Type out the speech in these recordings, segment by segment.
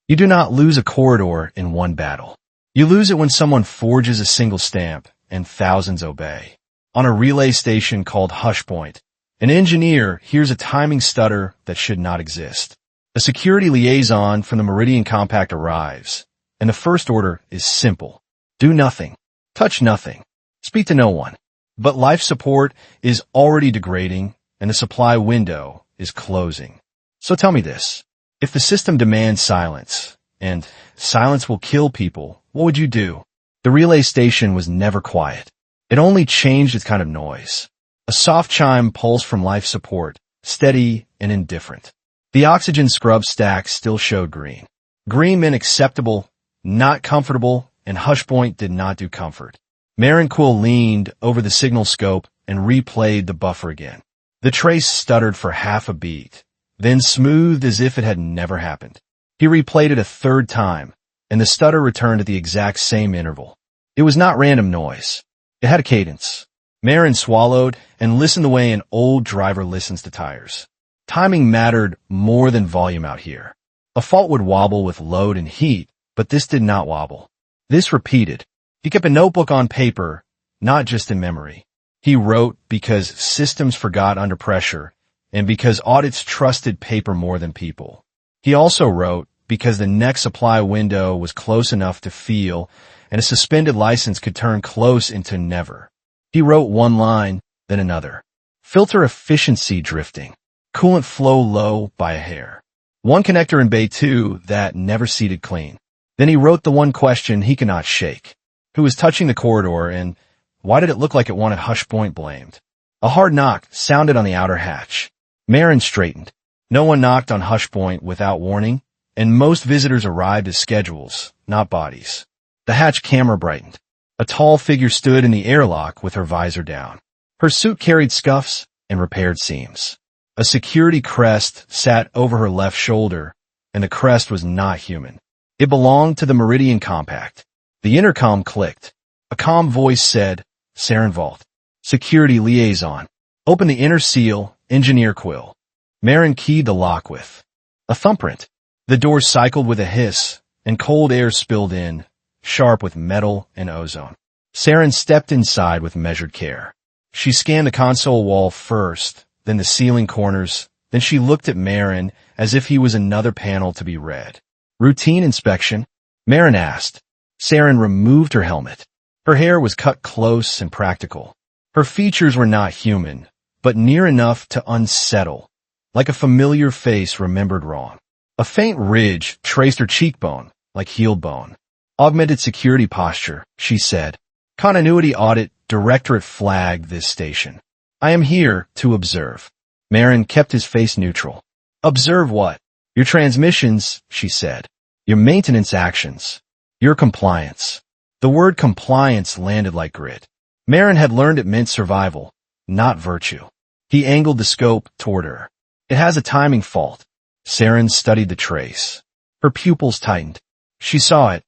You do not lose a corridor in one battle. You lose it when someone forges a single stamp and thousands obey. On a relay station called Hushpoint, an engineer hears a timing stutter that should not exist. A security liaison from the Meridian compact arrives, and the first order is simple. Do nothing. Touch nothing. Speak to no one. But life support is already degrading, and the supply window is closing. So tell me this. If the system demands silence, and silence will kill people, what would you do? The relay station was never quiet. It only changed its kind of noise. A soft chime pulsed from life support, steady and indifferent. The oxygen scrub stack still showed green. Green meant acceptable, not comfortable, and Hushpoint did not do comfort. Maren leaned over the signal scope and replayed the buffer again. The trace stuttered for half a beat, then smoothed as if it had never happened. He replayed it a third time, and the stutter returned at the exact same interval. It was not random noise. It had a cadence. Maren swallowed and listened the way an old driver listens to tires. Timing mattered more than volume out here. A fault would wobble with load and heat, but this did not wobble. This repeated. He kept a notebook on paper, not just in memory. He wrote because systems forgot under pressure, and because audits trusted paper more than people. He also wrote because the next supply window was close enough to feel, and a suspended license could turn close into never. He wrote one line, then another. Filter efficiency drifting. Coolant flow low by a hair. One connector in Bay 2 that never seated clean. Then he wrote the one question he could not shake. Who was touching the corridor, and why did it look like it wanted Hushpoint blamed? A hard knock sounded on the outer hatch. Maren straightened. No one knocked on Hushpoint without warning, and most visitors arrived as schedules, not bodies. The hatch camera brightened. A tall figure stood in the airlock with her visor down. Her suit carried scuffs and repaired seams. A security crest sat over her left shoulder, and the crest was not human. It belonged to the Meridian compact. The intercom clicked. A calm voice said, Seryn Valt, security liaison. Open the inner seal, Engineer Quill. Maren keyed the lock with a thumbprint. The door cycled with a hiss, and cold air spilled in, sharp with metal and ozone. Seryn stepped inside with measured care. She scanned the console wall first, then the ceiling corners, then she looked at Maren as if he was another panel to be read. Routine inspection? Maren asked. Seryn removed her helmet. Her hair was cut close and practical. Her features were not human, but near enough to unsettle, like a familiar face remembered wrong. A faint ridge traced her cheekbone, like healed bone. Augmented security posture, she said. Continuity audit directorate flagged this station. I am here to observe. Maren kept his face neutral. Observe what? Your transmissions, she said. Your maintenance actions. Your compliance. The word compliance landed like grit. Maren had learned it meant survival, not virtue. He angled the scope toward her. It has a timing fault. Seryn studied the trace. Her pupils tightened. She saw it,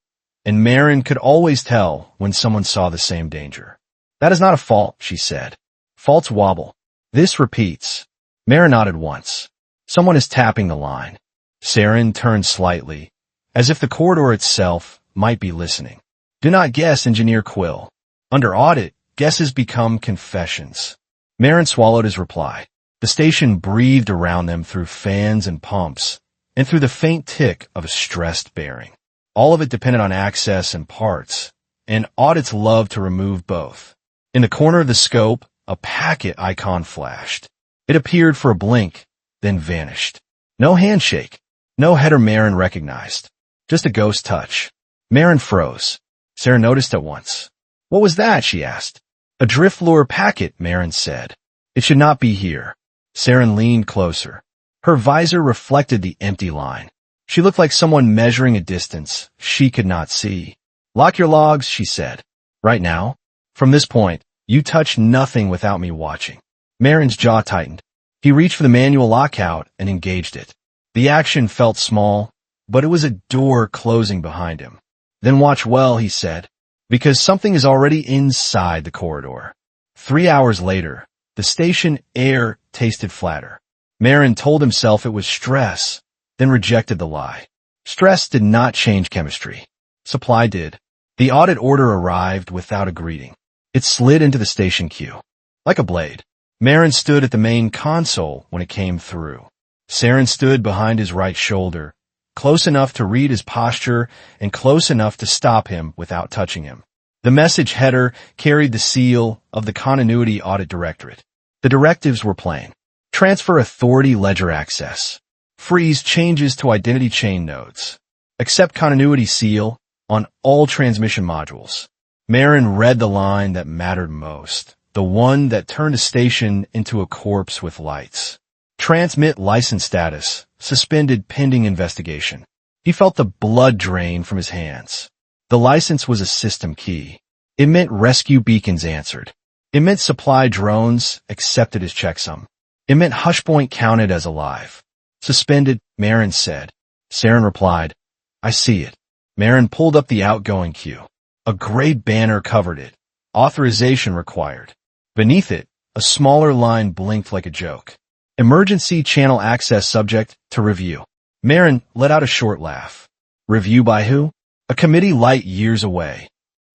and Maren could always tell when someone saw the same danger. That is not a fault, she said. Faults wobble. This repeats. Maren nodded once. Someone is tapping the line. Seryn turned slightly, as if the corridor itself might be listening. Do not guess, Engineer Quill. Under audit, guesses become confessions. Maren swallowed his reply. The station breathed around them through fans and pumps, and through the faint tick of a stressed bearing. All of it depended on access and parts, and audits love to remove both. In the corner of the scope, a packet icon flashed. It appeared for a blink, then vanished. No handshake. No header Maren recognized. Just a ghost touch. Maren froze. Seryn noticed at once. What was that? She asked. A drift lure packet, Maren said. It should not be here. Seryn leaned closer. Her visor reflected the empty line. She looked like someone measuring a distance she could not see. Lock your logs, she said. Right now? From this point, you touch nothing without me watching. Maren's jaw tightened. He reached for the manual lockout and engaged it. The action felt small, but it was a door closing behind him. Then watch well, he said, because something is already inside the corridor. 3 hours later, the station air tasted flatter. Maren told himself it was stress, then rejected the lie. Stress did not change chemistry. Supply did. The audit order arrived without a greeting. It slid into the station queue. Like a blade. Maren stood at the main console when it came through. Seryn stood behind his right shoulder, close enough to read his posture and close enough to stop him without touching him. The message header carried the seal of the Continuity Audit Directorate. The directives were plain. Transfer authority ledger access. Freeze changes to identity chain nodes. Accept continuity seal on all transmission modules. Maren read the line that mattered most, the one that turned a station into a corpse with lights. Transmit license status, suspended pending investigation. He felt the blood drain from his hands. The license was a system key. It meant rescue beacons answered. It meant supply drones accepted as checksum. It meant Hushpoint counted as alive. Suspended, Maren said. Seryn replied, I see it. Maren pulled up the outgoing queue. A gray banner covered it. Authorization required. Beneath it, a smaller line blinked like a joke. Emergency channel access subject to review. Maren let out a short laugh. Review by who? A committee light years away.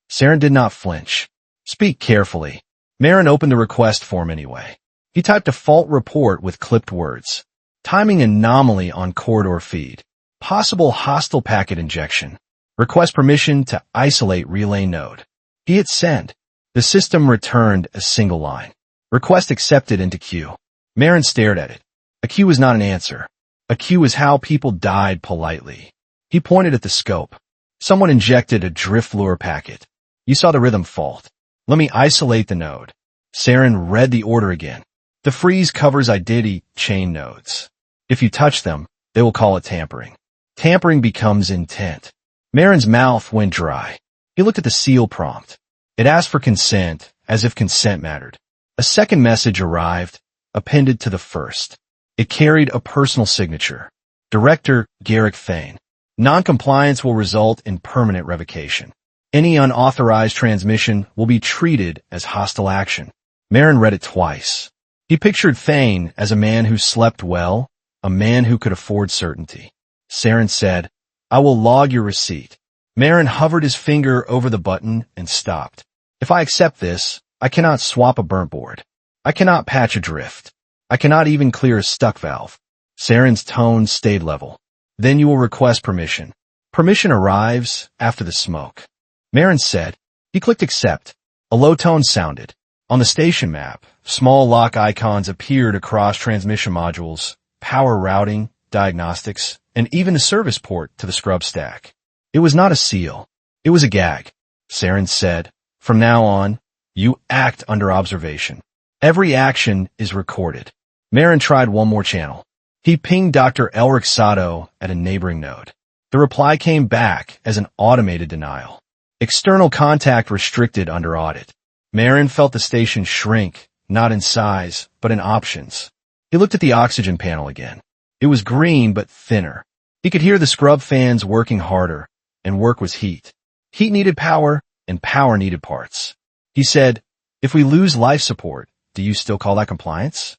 Seryn did not flinch. Speak carefully. Maren opened the request form anyway. He typed a fault report with clipped words. Timing anomaly on corridor feed. Possible hostile packet injection. Request permission to isolate relay node. He hit send. The system returned a single line. Request accepted into queue. Maren stared at it. A queue is not an answer. A queue is how people died politely. He pointed at the scope. Someone injected a drift lure packet. You saw the rhythm fault. Let me isolate the node. Seryn read the order again. The freeze covers identity chain nodes. If you touch them, they will call it tampering. Tampering becomes intent. Maren's mouth went dry. He looked at the seal prompt. It asked for consent, as if consent mattered. A second message arrived, appended to the first. It carried a personal signature. Director Garrick Thane. Noncompliance will result in permanent revocation. Any unauthorized transmission will be treated as hostile action. Maren read it twice. He pictured Thane as a man who slept well, a man who could afford certainty. Seryn said, I will log your receipt. Maren hovered his finger over the button and stopped. If I accept this, I cannot swap a burnt board. I cannot patch a drift. I cannot even clear a stuck valve. Seryn's tone stayed level. Then you will request permission. Permission arrives after the smoke. Maren said. He clicked accept. A low tone sounded. On the station map, small lock icons appeared across transmission modules, power routing, diagnostics, and even a service port to the scrub stack. It was not a seal. It was a gag. Seryn said, from now on, you act under observation. Every action is recorded. Maren tried one more channel. He pinged Dr. Elric Sato at a neighboring node. The reply came back as an automated denial. External contact restricted under audit. Maren felt the station shrink, not in size, but in options. He looked at the oxygen panel again. It was green but thinner. He could hear the scrub fans working harder, and work was heat. Heat needed power, and power needed parts. He said, if we lose life support, do you still call that compliance?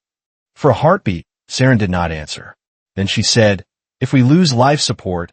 For a heartbeat, Seryn did not answer. Then she said, if we lose life support,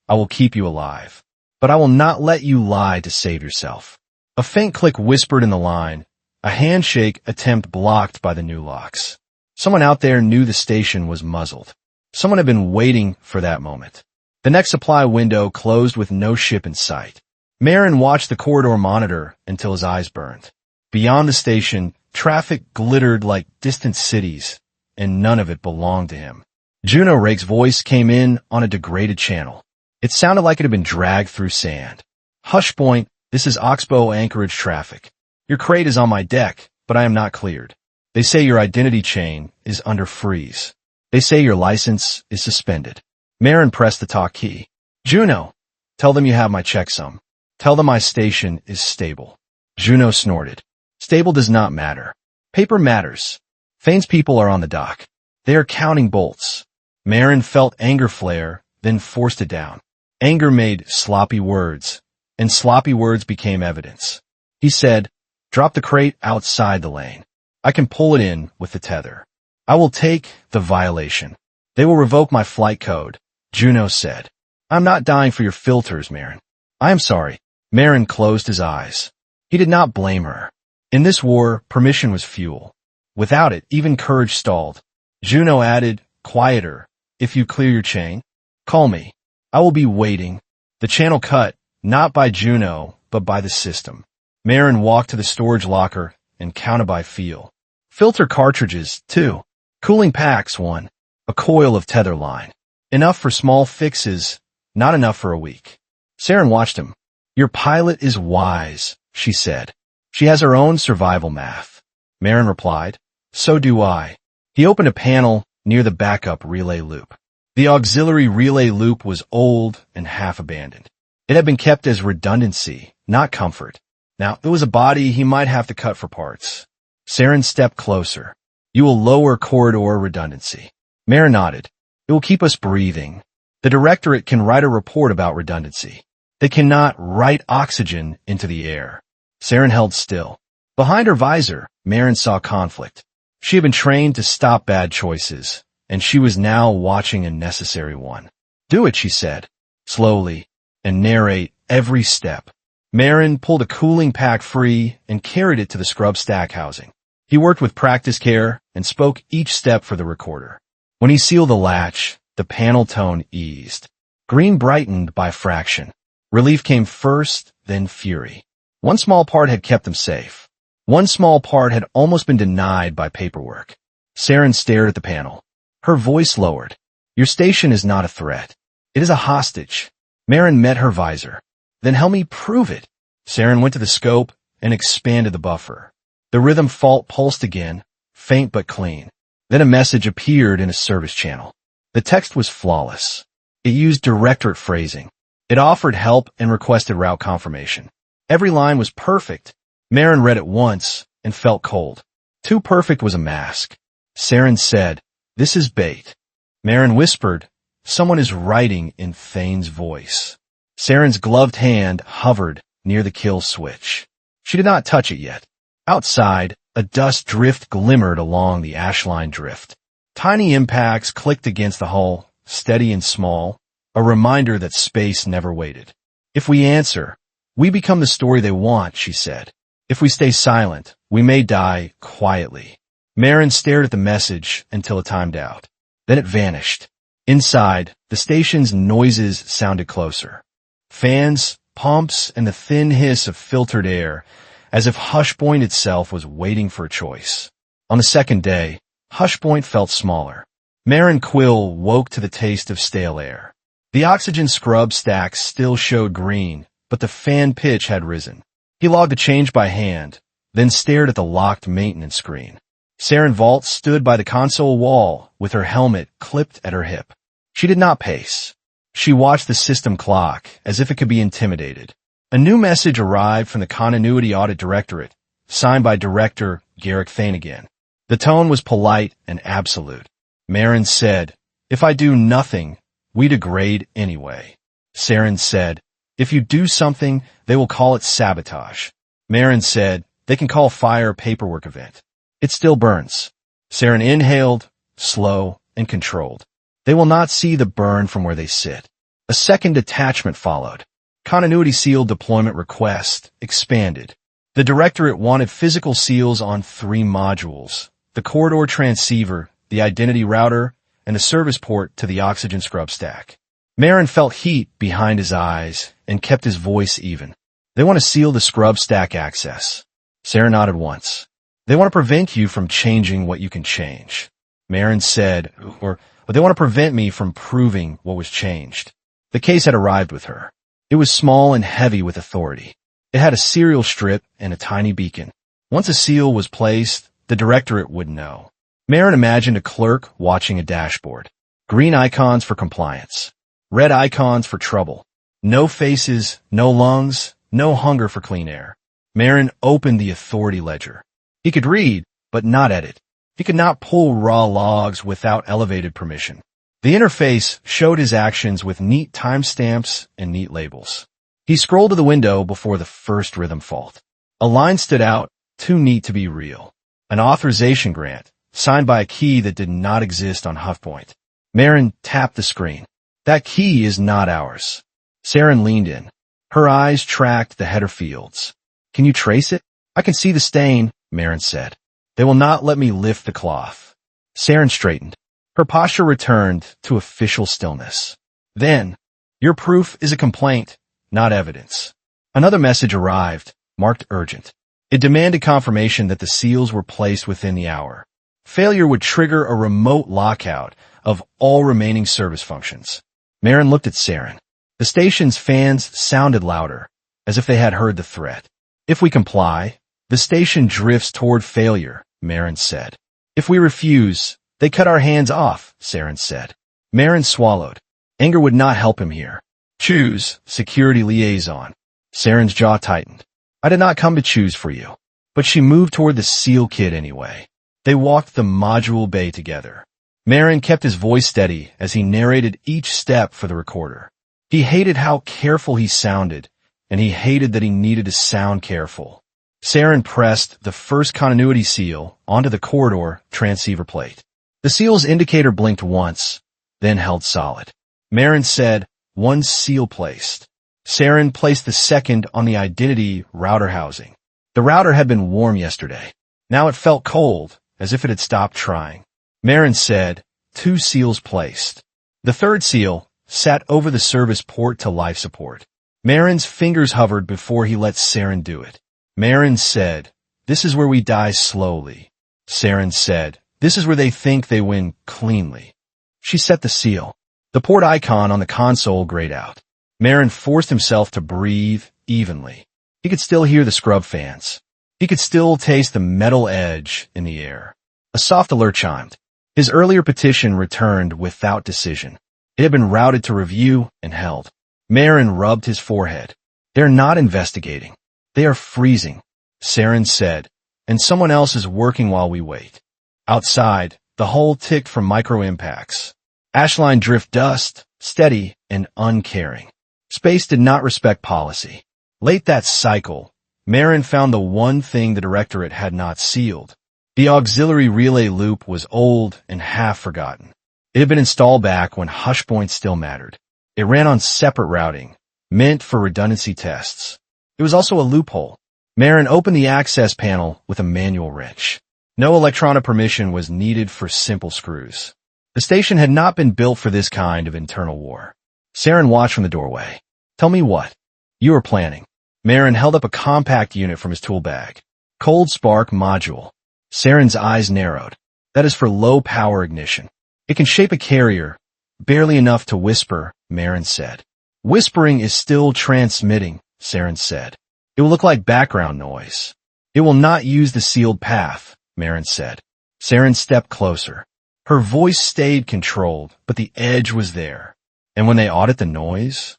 I will keep you alive. But I will not let you lie to save yourself. A faint click whispered in the line, a handshake attempt blocked by the new locks. Someone out there knew the station was muzzled. Someone had been waiting for that moment. The next supply window closed with no ship in sight. Maren watched the corridor monitor until his eyes burned. Beyond the station, traffic glittered like distant cities, and none of it belonged to him. Juno Rake's voice came in on a degraded channel. It sounded like it had been dragged through sand. Hushpoint, this is Oxbow Anchorage traffic. Your crate is on my deck, but I am not cleared. They say your identity chain is under freeze. They say your license is suspended. Maren pressed the talk key. Juno, tell them you have my checksum. Tell them my station is stable. Juno snorted. Stable does not matter. Paper matters. Thane's people are on the dock. They are counting bolts. Maren felt anger flare, then forced it down. Anger made sloppy words, and sloppy words became evidence. He said, drop the crate outside the lane. I can pull it in with the tether. I will take the violation. They will revoke my flight code, Juno said. I'm not dying for your filters, Maren. I am sorry. Maren closed his eyes. He did not blame her. In this war, permission was fuel. Without it, even courage stalled. Juno added, quieter. If you clear your chain, call me. I will be waiting. The channel cut, not by Juno, but by the system. Maren walked to the storage locker and counted by feel. Filter cartridges, 2. Cooling packs, 1. A coil of tether line. Enough for small fixes, not enough for a week. Seryn watched him. Your pilot is wise, she said. She has her own survival math. Maren replied, so do I. He opened a panel near the backup relay loop. The auxiliary relay loop was old and half abandoned. It had been kept as redundancy, not comfort. Now, it was a body he might have to cut for parts. Seryn stepped closer. You will lower corridor redundancy. Maren nodded. It will keep us breathing. The directorate can write a report about redundancy. They cannot write oxygen into the air. Seryn held still. Behind her visor, Maren saw conflict. She had been trained to stop bad choices, and she was now watching a necessary one. Do it, she said, slowly, and narrate every step. Maren pulled a cooling pack free and carried it to the scrub stack housing. He worked with practice care and spoke each step for the recorder. When he sealed the latch, the panel tone eased. Green brightened by fraction. Relief came first, then fury. One small part had kept them safe. One small part had almost been denied by paperwork. Seryn stared at the panel. Her voice lowered. Your station is not a threat. It is a hostage. Maren met her visor. Then help me prove it. Seryn went to the scope and expanded the buffer. The rhythm fault pulsed again, faint but clean. Then a message appeared in a service channel. The text was flawless. It used directorate phrasing. It offered help and requested route confirmation. Every line was perfect. Maren read it once and felt cold. Too perfect was a mask. Seryn said, this is bait. Maren whispered, someone is writing in Thane's voice. Seryn's gloved hand hovered near the kill switch. She did not touch it yet. Outside, a dust drift glimmered along the ashline drift. Tiny impacts clicked against the hull, steady and small, a reminder that space never waited. If we answer, we become the story they want, she said. If we stay silent, we may die quietly. Maren stared at the message until it timed out. Then it vanished. Inside, the station's noises sounded closer. Fans, pumps, and the thin hiss of filtered air, as if Hushpoint itself was waiting for a choice. On the second day, Hushpoint felt smaller. Maren Quill woke to the taste of stale air. The oxygen scrub stacks still showed green, but the fan pitch had risen. He logged the change by hand, then stared at the locked maintenance screen. Seryn Valt stood by the console wall with her helmet clipped at her hip. She did not pace. She watched the system clock as if it could be intimidated. A new message arrived from the Continuity Audit Directorate, signed by Director Garrick Thane again. The tone was polite and absolute. Maren said, if I do nothing, we degrade anyway. Seryn said, if you do something, they will call it sabotage. Maren said, they can call fire a paperwork event. It still burns. Seryn inhaled, slow and controlled. They will not see the burn from where they sit. A second attachment followed. Continuity seal deployment request expanded. The Directorate wanted physical seals on 3 modules, the corridor transceiver, the identity router, and the service port to the oxygen scrub stack. Maren felt heat behind his eyes and kept his voice even. They want to seal the scrub stack access. Seryn nodded once. They want to prevent you from changing what you can change. Maren said, or they want to prevent me from proving what was changed. The case had arrived with her. It was small and heavy with authority. It had a serial strip and a tiny beacon. Once a seal was placed, the Directorate would know. Maren imagined a clerk watching a dashboard. Green icons for compliance. Red icons for trouble. No faces, no lungs, no hunger for clean air. Maren opened the authority ledger. He could read, but not edit. He could not pull raw logs without elevated permission. The interface showed his actions with neat timestamps and neat labels. He scrolled to the window before the first rhythm fault. A line stood out, too neat to be real. An authorization grant, signed by a key that did not exist on Hushpoint. Maren tapped the screen. That key is not ours. Seryn leaned in. Her eyes tracked the header fields. Can you trace it? I can see the stain, Maren said. They will not let me lift the cloth. Seryn straightened. Her posture returned to official stillness. Then, your proof is a complaint, not evidence. Another message arrived, marked urgent. It demanded confirmation that the seals were placed within the hour. Failure would trigger a remote lockout of all remaining service functions. Maren looked at Seryn. The station's fans sounded louder, as if they had heard the threat. If we comply, the station drifts toward failure, Maren said. If we refuse, they cut our hands off, Seryn said. Maren swallowed. Anger would not help him here. Choose, security liaison. Seryn's jaw tightened. I did not come to choose for you. But she moved toward the seal kit anyway. They walked the module bay together. Maren kept his voice steady as he narrated each step for the recorder. He hated how careful he sounded, and he hated that he needed to sound careful. Seryn pressed the first continuity seal onto the corridor transceiver plate. The seal's indicator blinked once, then held solid. Maren said, one seal placed. Seryn placed the second on the identity router housing. The router had been warm yesterday. Now it felt cold, as if it had stopped trying. Maren said, 2 seals placed. The third seal sat over the service port to life support. Maren's fingers hovered before he let Seryn do it. Maren said, this is where we die slowly. Seryn said, this is where they think they win cleanly. She set the seal. The port icon on the console grayed out. Maren forced himself to breathe evenly. He could still hear the scrub fans. He could still taste the metal edge in the air. A soft alert chimed. His earlier petition returned without decision. It had been routed to review and held. Maren rubbed his forehead. They're not investigating. They are freezing, Seryn said, and someone else is working while we wait. Outside, the hull ticked from micro-impacts. Ashline drift dust, steady and uncaring. Space did not respect policy. Late that cycle, Maren found the one thing the Directorate had not sealed. The auxiliary relay loop was old and half forgotten. It had been installed back when Hushpoint still mattered. It ran on separate routing, meant for redundancy tests. It was also a loophole. Maren opened the access panel with a manual wrench. No electronic permission was needed for simple screws. The station had not been built for this kind of internal war. Seryn watched from the doorway. Tell me what you are planning. Maren held up a compact unit from his tool bag. Cold spark module. Seryn's eyes narrowed. That is for low power ignition. It can shape a carrier, barely enough to whisper, Maren said. Whispering is still transmitting, Seryn said. It will look like background noise. It will not use the sealed path, Maren said. Seryn stepped closer. Her voice stayed controlled, but the edge was there. And when they audit the noise?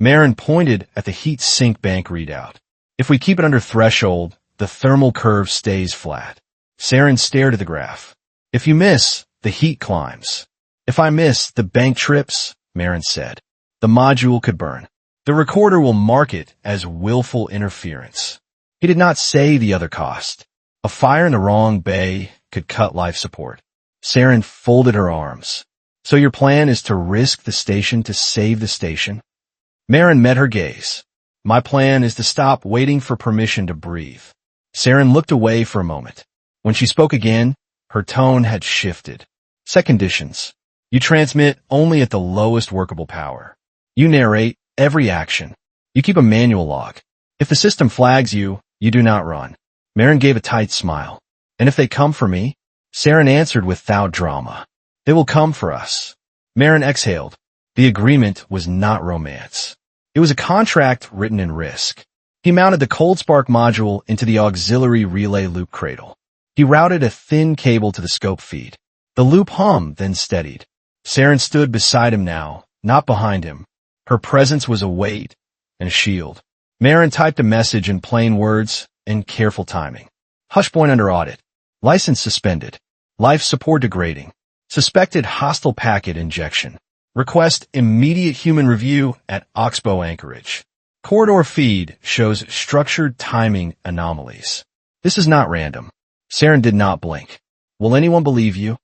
Maren pointed at the heat sink bank readout. If we keep it under threshold, the thermal curve stays flat. Seryn stared at the graph. If you miss, the heat climbs. If I miss, the bank trips, Maren said. The module could burn. The recorder will mark it as willful interference. He did not say the other cost. A fire in the wrong bay could cut life support. Seryn folded her arms. So your plan is to risk the station to save the station? Maren met her gaze. My plan is to stop waiting for permission to breathe. Seryn looked away for a moment. When she spoke again, her tone had shifted. Set conditions. You transmit only at the lowest workable power. You narrate every action. You keep a manual log. If the system flags you, you do not run. Maren gave a tight smile. And if they come for me? Seryn answered without drama. They will come for us. Maren exhaled. The agreement was not romance. It was a contract written in risk. He mounted the cold spark module into the auxiliary relay loop cradle. He routed a thin cable to the scope feed. The loop hummed, then steadied. Seryn stood beside him now, not behind him. Her presence was a weight and a shield. Maren typed a message in plain words and careful timing. Hushpoint under audit. License suspended. Life support degrading. Suspected hostile packet injection. Request immediate human review at Oxbow Anchorage. Corridor feed shows structured timing anomalies. This is not random. Seryn did not blink. Will anyone believe you?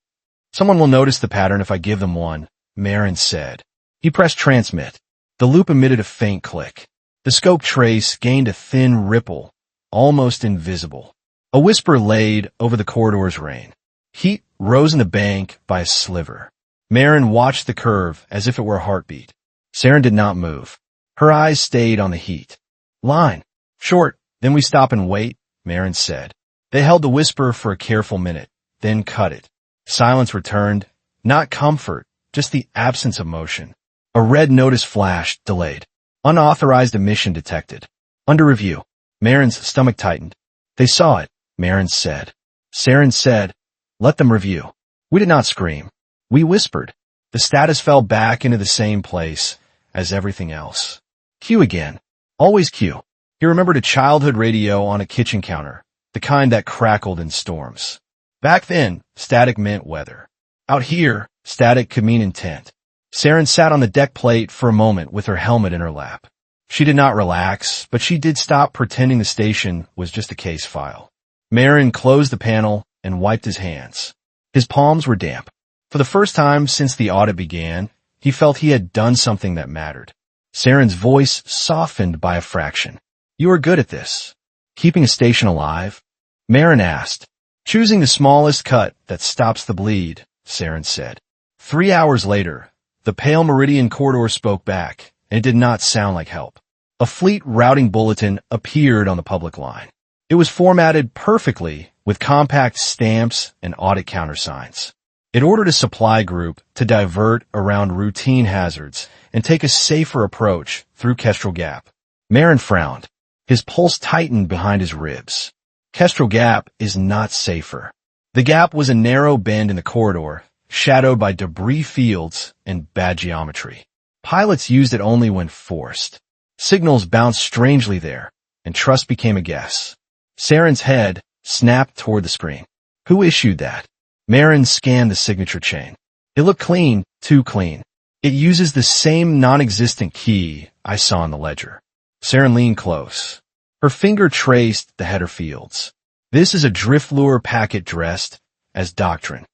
Someone will notice the pattern if I give them one, Maren said. He pressed transmit. The loop emitted a faint click. The scope trace gained a thin ripple, almost invisible. A whisper laid over the corridor's rain. Heat rose in the bank by a sliver. Maren watched the curve as if it were a heartbeat. Seryn did not move. Her eyes stayed on the heat. Line. Short, then we stop and wait, Maren said. They held the whisper for a careful minute, then cut it. Silence returned, not comfort, just the absence of motion. A red notice flashed, delayed. Unauthorized emission detected. Under review. Maren's stomach tightened. They saw it, Maren said. Seryn said, let them review. We did not scream. We whispered. The status fell back into the same place as everything else. Q again. Always Q. He remembered a childhood radio on a kitchen counter, the kind that crackled in storms. Back then, static meant weather. Out here, static could mean intent. Seryn sat on the deck plate for a moment with her helmet in her lap. She did not relax, but she did stop pretending the station was just a case file. Maren closed the panel and wiped his hands. His palms were damp. For the first time since the audit began, he felt he had done something that mattered. Seryn's voice softened by a fraction. You are good at this. Keeping a station alive? Maren asked. Choosing the smallest cut that stops the bleed, Seryn said. 3 hours later, the pale Meridian corridor spoke back, and it did not sound like help. A fleet routing bulletin appeared on the public line. It was formatted perfectly with compact stamps and audit countersigns. It ordered a supply group to divert around routine hazards and take a safer approach through Kestrel Gap. Maren frowned. His pulse tightened behind his ribs. Kestrel Gap is not safer. The gap was a narrow bend in the corridor, shadowed by debris fields and bad geometry. Pilots used it only when forced. Signals bounced strangely there, and trust became a guess. Seryn's head snapped toward the screen. Who issued that? Maren scanned the signature chain. It looked clean, too clean. It uses the same non-existent key I saw in the ledger. Seryn leaned close. Her finger traced the header fields. This is a drift lure packet dressed as doctrine.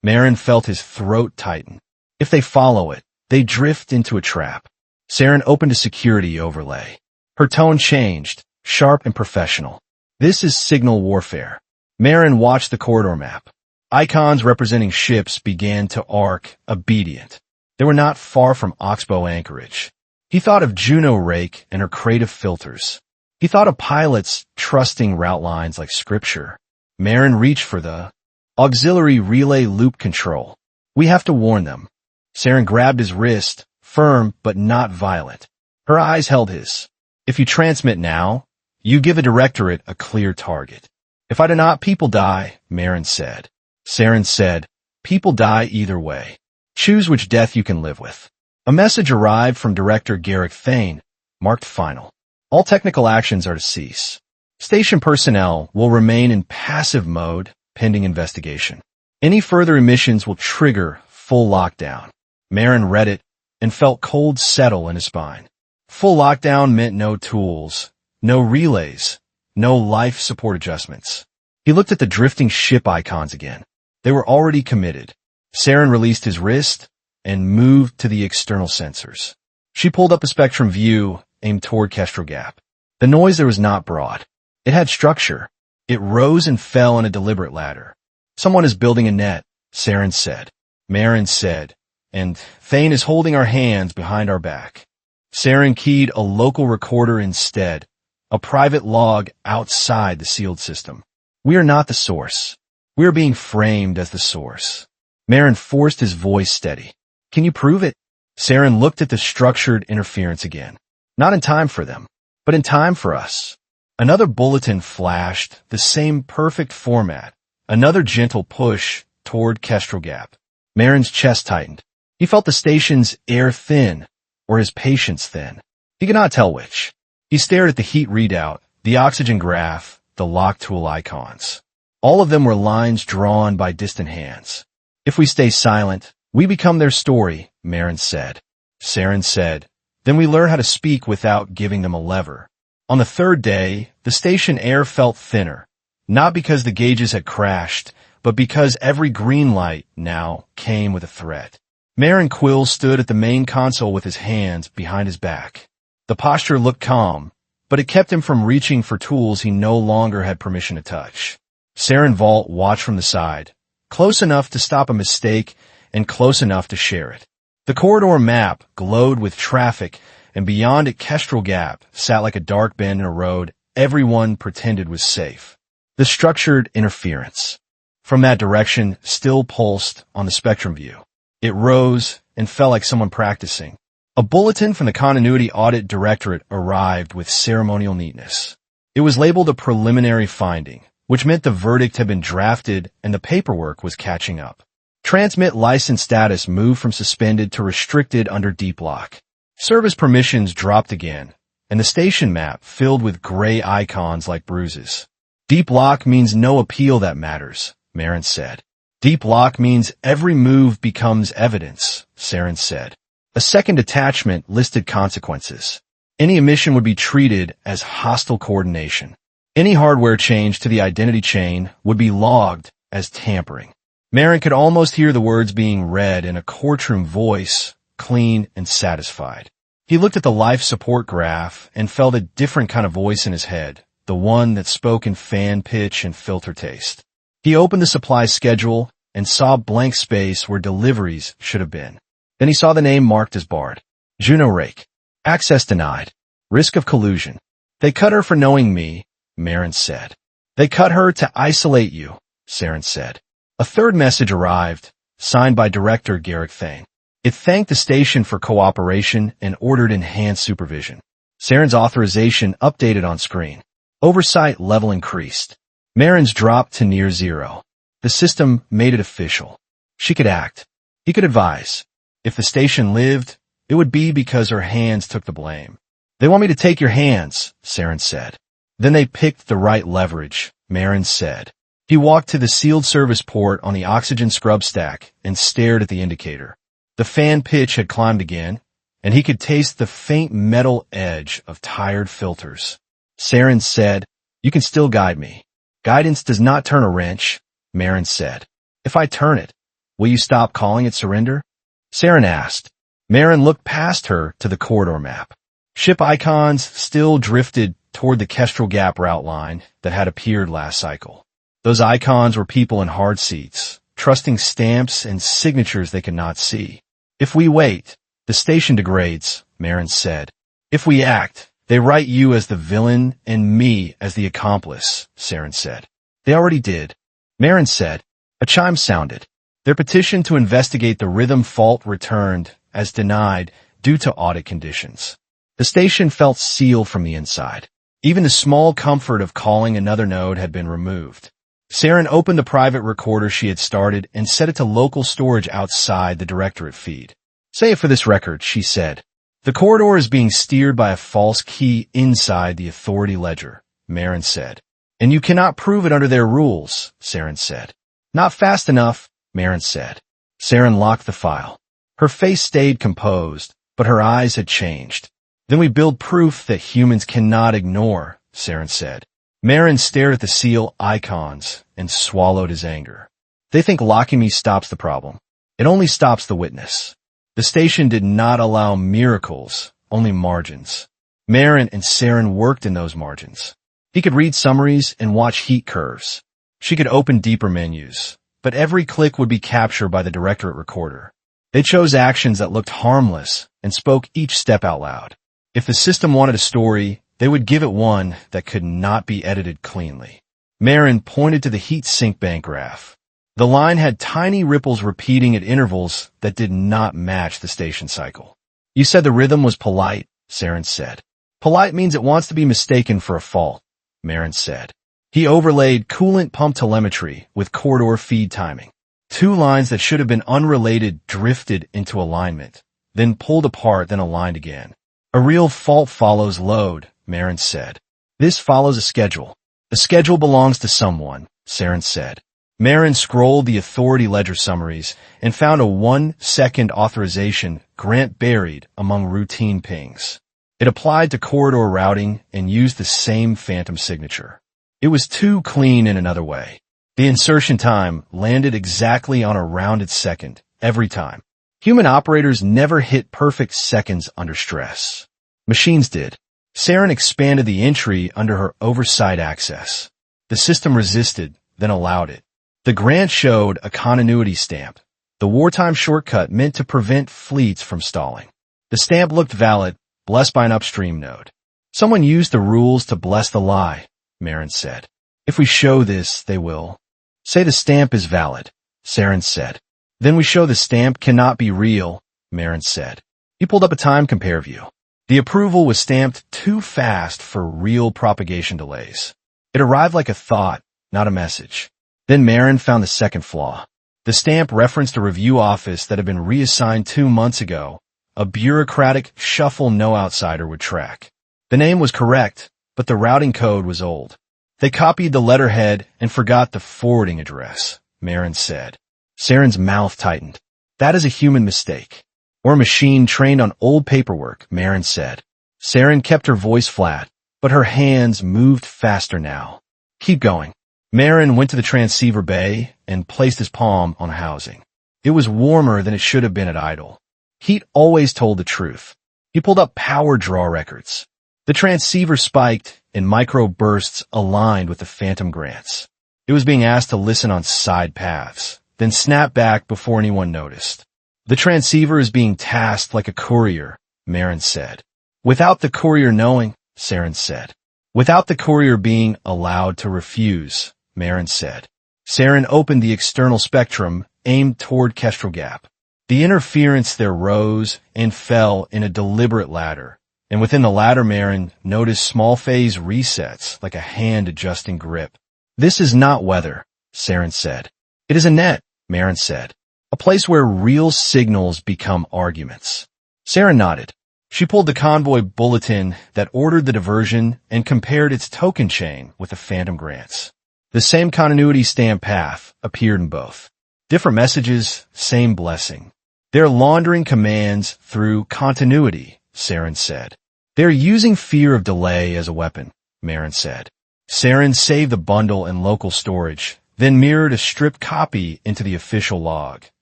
Maren felt his throat tighten. If they follow it, they drift into a trap. Seryn opened a security overlay. Her tone changed, sharp and professional. This is signal warfare. Maren watched the corridor map. Icons representing ships began to arc, obedient. They were not far from Oxbow anchorage. He thought of Juno Rake and her creative filters. He thought of pilots trusting route lines like scripture. Maren reached for the auxiliary relay loop control. We have to warn them. Seryn grabbed his wrist, firm but not violent. Her eyes held his. If you transmit now, you give a directorate a clear target. If I do not, people die, Maren said. Seryn said, people die either way. Choose which death you can live with. A message arrived from Director Garrick Thane, marked final. All technical actions are to cease. Station personnel will remain in passive mode pending investigation. Any further emissions will trigger full lockdown. Maren read it and felt cold settle in his spine. Full lockdown meant no tools, no relays, no life support adjustments. He looked at the drifting ship icons again. They were already committed. Seryn released his wrist and moved to the external sensors. She pulled up a spectrum view aimed toward Kestrel Gap. The noise there was not broad. It had structure. It rose and fell in a deliberate ladder. Someone is building a net, Seryn said. Maren said, and Thane is holding our hands behind our back. Seryn keyed a local recorder instead, a private log outside the sealed system. We are not the source. We are being framed as the source. Maren forced his voice steady. Can you prove it? Seryn looked at the structured interference again. Not in time for them, but in time for us. Another bulletin flashed, the same perfect format. Another gentle push toward Kestrel Gap. Maren's chest tightened. He felt the station's air thin, or his patience thin. He could not tell which. He stared at the heat readout, the oxygen graph, the lock tool icons. All of them were lines drawn by distant hands. If we stay silent, we become their story, Maren said. Seryn said, then we learn how to speak without giving them a lever. On the third day, the station air felt thinner, not because the gauges had crashed, but because every green light now came with a threat. Maren Quill stood at the main console with his hands behind his back. The posture looked calm, but it kept him from reaching for tools he no longer had permission to touch. Seryn Valt watched from the side, close enough to stop a mistake and close enough to share it. The corridor map glowed with traffic, and beyond it Kestrel Gap sat like a dark bend in a road everyone pretended was safe. The structured interference from that direction still pulsed on the spectrum view. It rose and fell like someone practicing. A bulletin from the Continuity Audit Directorate arrived with ceremonial neatness. It was labeled a preliminary finding, which meant the verdict had been drafted and the paperwork was catching up. Transmit license status moved from suspended to restricted under deep lock. Service permissions dropped again, and the station map filled with gray icons like bruises. Deep lock means no appeal that matters, Maren said. Deep lock means every move becomes evidence, Seryn said. A second attachment listed consequences. Any omission would be treated as hostile coordination. Any hardware change to the identity chain would be logged as tampering. Maren could almost hear the words being read in a courtroom voice, clean and satisfied. He looked at the life support graph and felt a different kind of voice in his head, the one that spoke in fan pitch and filter taste. He opened the supply schedule and saw blank space where deliveries should have been. Then he saw the name marked as barred. Juno Rake. Access denied. Risk of collusion. They cut her for knowing me, Maren said. They cut her to isolate you, Seryn said. A third message arrived, signed by Director Garrick Thane. It thanked the station for cooperation and ordered enhanced supervision. Seryn's authorization updated on screen. Oversight level increased. Maren's dropped to near zero. The system made it official. She could act. He could advise. If the station lived, it would be because her hands took the blame. They want me to take your hands, Seryn said. Then they picked the right leverage, Maren said. He walked to the sealed service port on the oxygen scrub stack and stared at the indicator. The fan pitch had climbed again, and he could taste the faint metal edge of tired filters. Seryn said, "You can still guide me." "Guidance does not turn a wrench," Maren said. "If I turn it, will you stop calling it surrender?" Seryn asked. Maren looked past her to the corridor map. Ship icons still drifted toward the Kestrel Gap route line that had appeared last cycle. Those icons were people in hard seats, trusting stamps and signatures they could not see. "If we wait, the station degrades," Maren said. "If we act, they write you as the villain and me as the accomplice," Seryn said. "They already did," Maren said. A chime sounded. Their petition to investigate the rhythm fault returned as denied due to audit conditions. The station felt sealed from the inside. Even the small comfort of calling another node had been removed. Seryn opened the private recorder she had started and set it to local storage outside the directorate feed. "Say it for this record," she said. "The corridor is being steered by a false key inside the authority ledger," Maren said. "And you cannot prove it under their rules," Seryn said. "Not fast enough," Maren said. Seryn locked the file. Her face stayed composed, but her eyes had changed. "Then we build proof that humans cannot ignore," Seryn said. Maren stared at the seal icons and swallowed his anger. "They think locking me stops the problem. It only stops the witness." The station did not allow miracles, only margins. Maren and Seryn worked in those margins. He could read summaries and watch heat curves. She could open deeper menus, but every click would be captured by the directorate recorder. They chose actions that looked harmless and spoke each step out loud. If the system wanted a story, they would give it one that could not be edited cleanly. Maren pointed to the heat sink bank graph. The line had tiny ripples repeating at intervals that did not match the station cycle. "You said the rhythm was polite," Seryn said. "Polite means it wants to be mistaken for a fault," Maren said. He overlaid coolant pump telemetry with corridor feed timing. Two lines that should have been unrelated drifted into alignment, then pulled apart, then aligned again. "A real fault follows load," Maren said. "This follows a schedule. The schedule belongs to someone," Seryn said. Maren scrolled the authority ledger summaries and found a 1-second authorization grant buried among routine pings. It applied to corridor routing and used the same phantom signature. It was too clean in another way. The insertion time landed exactly on a rounded second, every time. Human operators never hit perfect seconds under stress. Machines did. Seryn expanded the entry under her oversight access. The system resisted, then allowed it. The grant showed a continuity stamp, the wartime shortcut meant to prevent fleets from stalling. The stamp looked valid, blessed by an upstream node. Someone used the rules to bless the lie, Maren said. If we show this, they will. Say the stamp is valid, Seryn said. Then we show the stamp cannot be real, Maren said. He pulled up a time compare view. The approval was stamped too fast for real propagation delays. It arrived like a thought, not a message. Then Maren found the second flaw. The stamp referenced a review office that had been reassigned 2 months ago, a bureaucratic shuffle no outsider would track. The name was correct, but the routing code was old. They copied the letterhead and forgot the forwarding address, Maren said. Seryn's mouth tightened. That is a human mistake. Or a machine trained on old paperwork, Maren said. Seryn kept her voice flat, but her hands moved faster now. Keep going. Maren went to the transceiver bay and placed his palm on housing. It was warmer than it should have been at idle. Heat always told the truth. He pulled up power draw records. The transceiver spiked in micro bursts aligned with the phantom grants. It was being asked to listen on side paths, then snap back before anyone noticed. The transceiver is being tasked like a courier, Maren said. Without the courier knowing, Seryn said. Without the courier being allowed to refuse, Maren said. Seryn opened the external spectrum, aimed toward Kestrel Gap. The interference there rose and fell in a deliberate ladder, and within the ladder Maren noticed small phase resets like a hand adjusting grip. This is not weather, Seryn said. It is a net, Maren said. A place where real signals become arguments. Seryn nodded. She pulled the convoy bulletin that ordered the diversion and compared its token chain with the phantom grants. The same continuity stamp path appeared in both. Different messages, same blessing. They're laundering commands through continuity, Seryn said. They're using fear of delay as a weapon, Maren said. Seryn saved the bundle in local storage, then mirrored a stripped copy into the official log,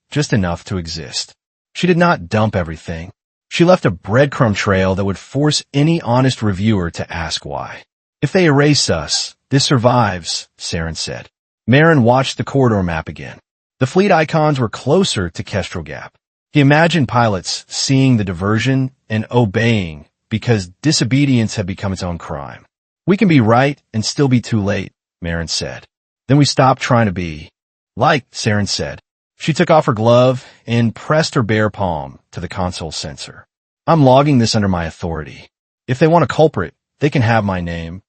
just enough to exist. She did not dump everything. She left a breadcrumb trail that would force any honest reviewer to ask why. If they erase us, this survives, Seryn said. Maren watched the corridor map again. The fleet icons were closer to Kestrel Gap. He imagined pilots seeing the diversion and obeying because disobedience had become its own crime. We can be right and still be too late, Maren said. Then we stopped trying to be. Like, Seryn said. She took off her glove and pressed her bare palm to the console sensor. I'm logging this under my authority. If they want a culprit, they can have my name.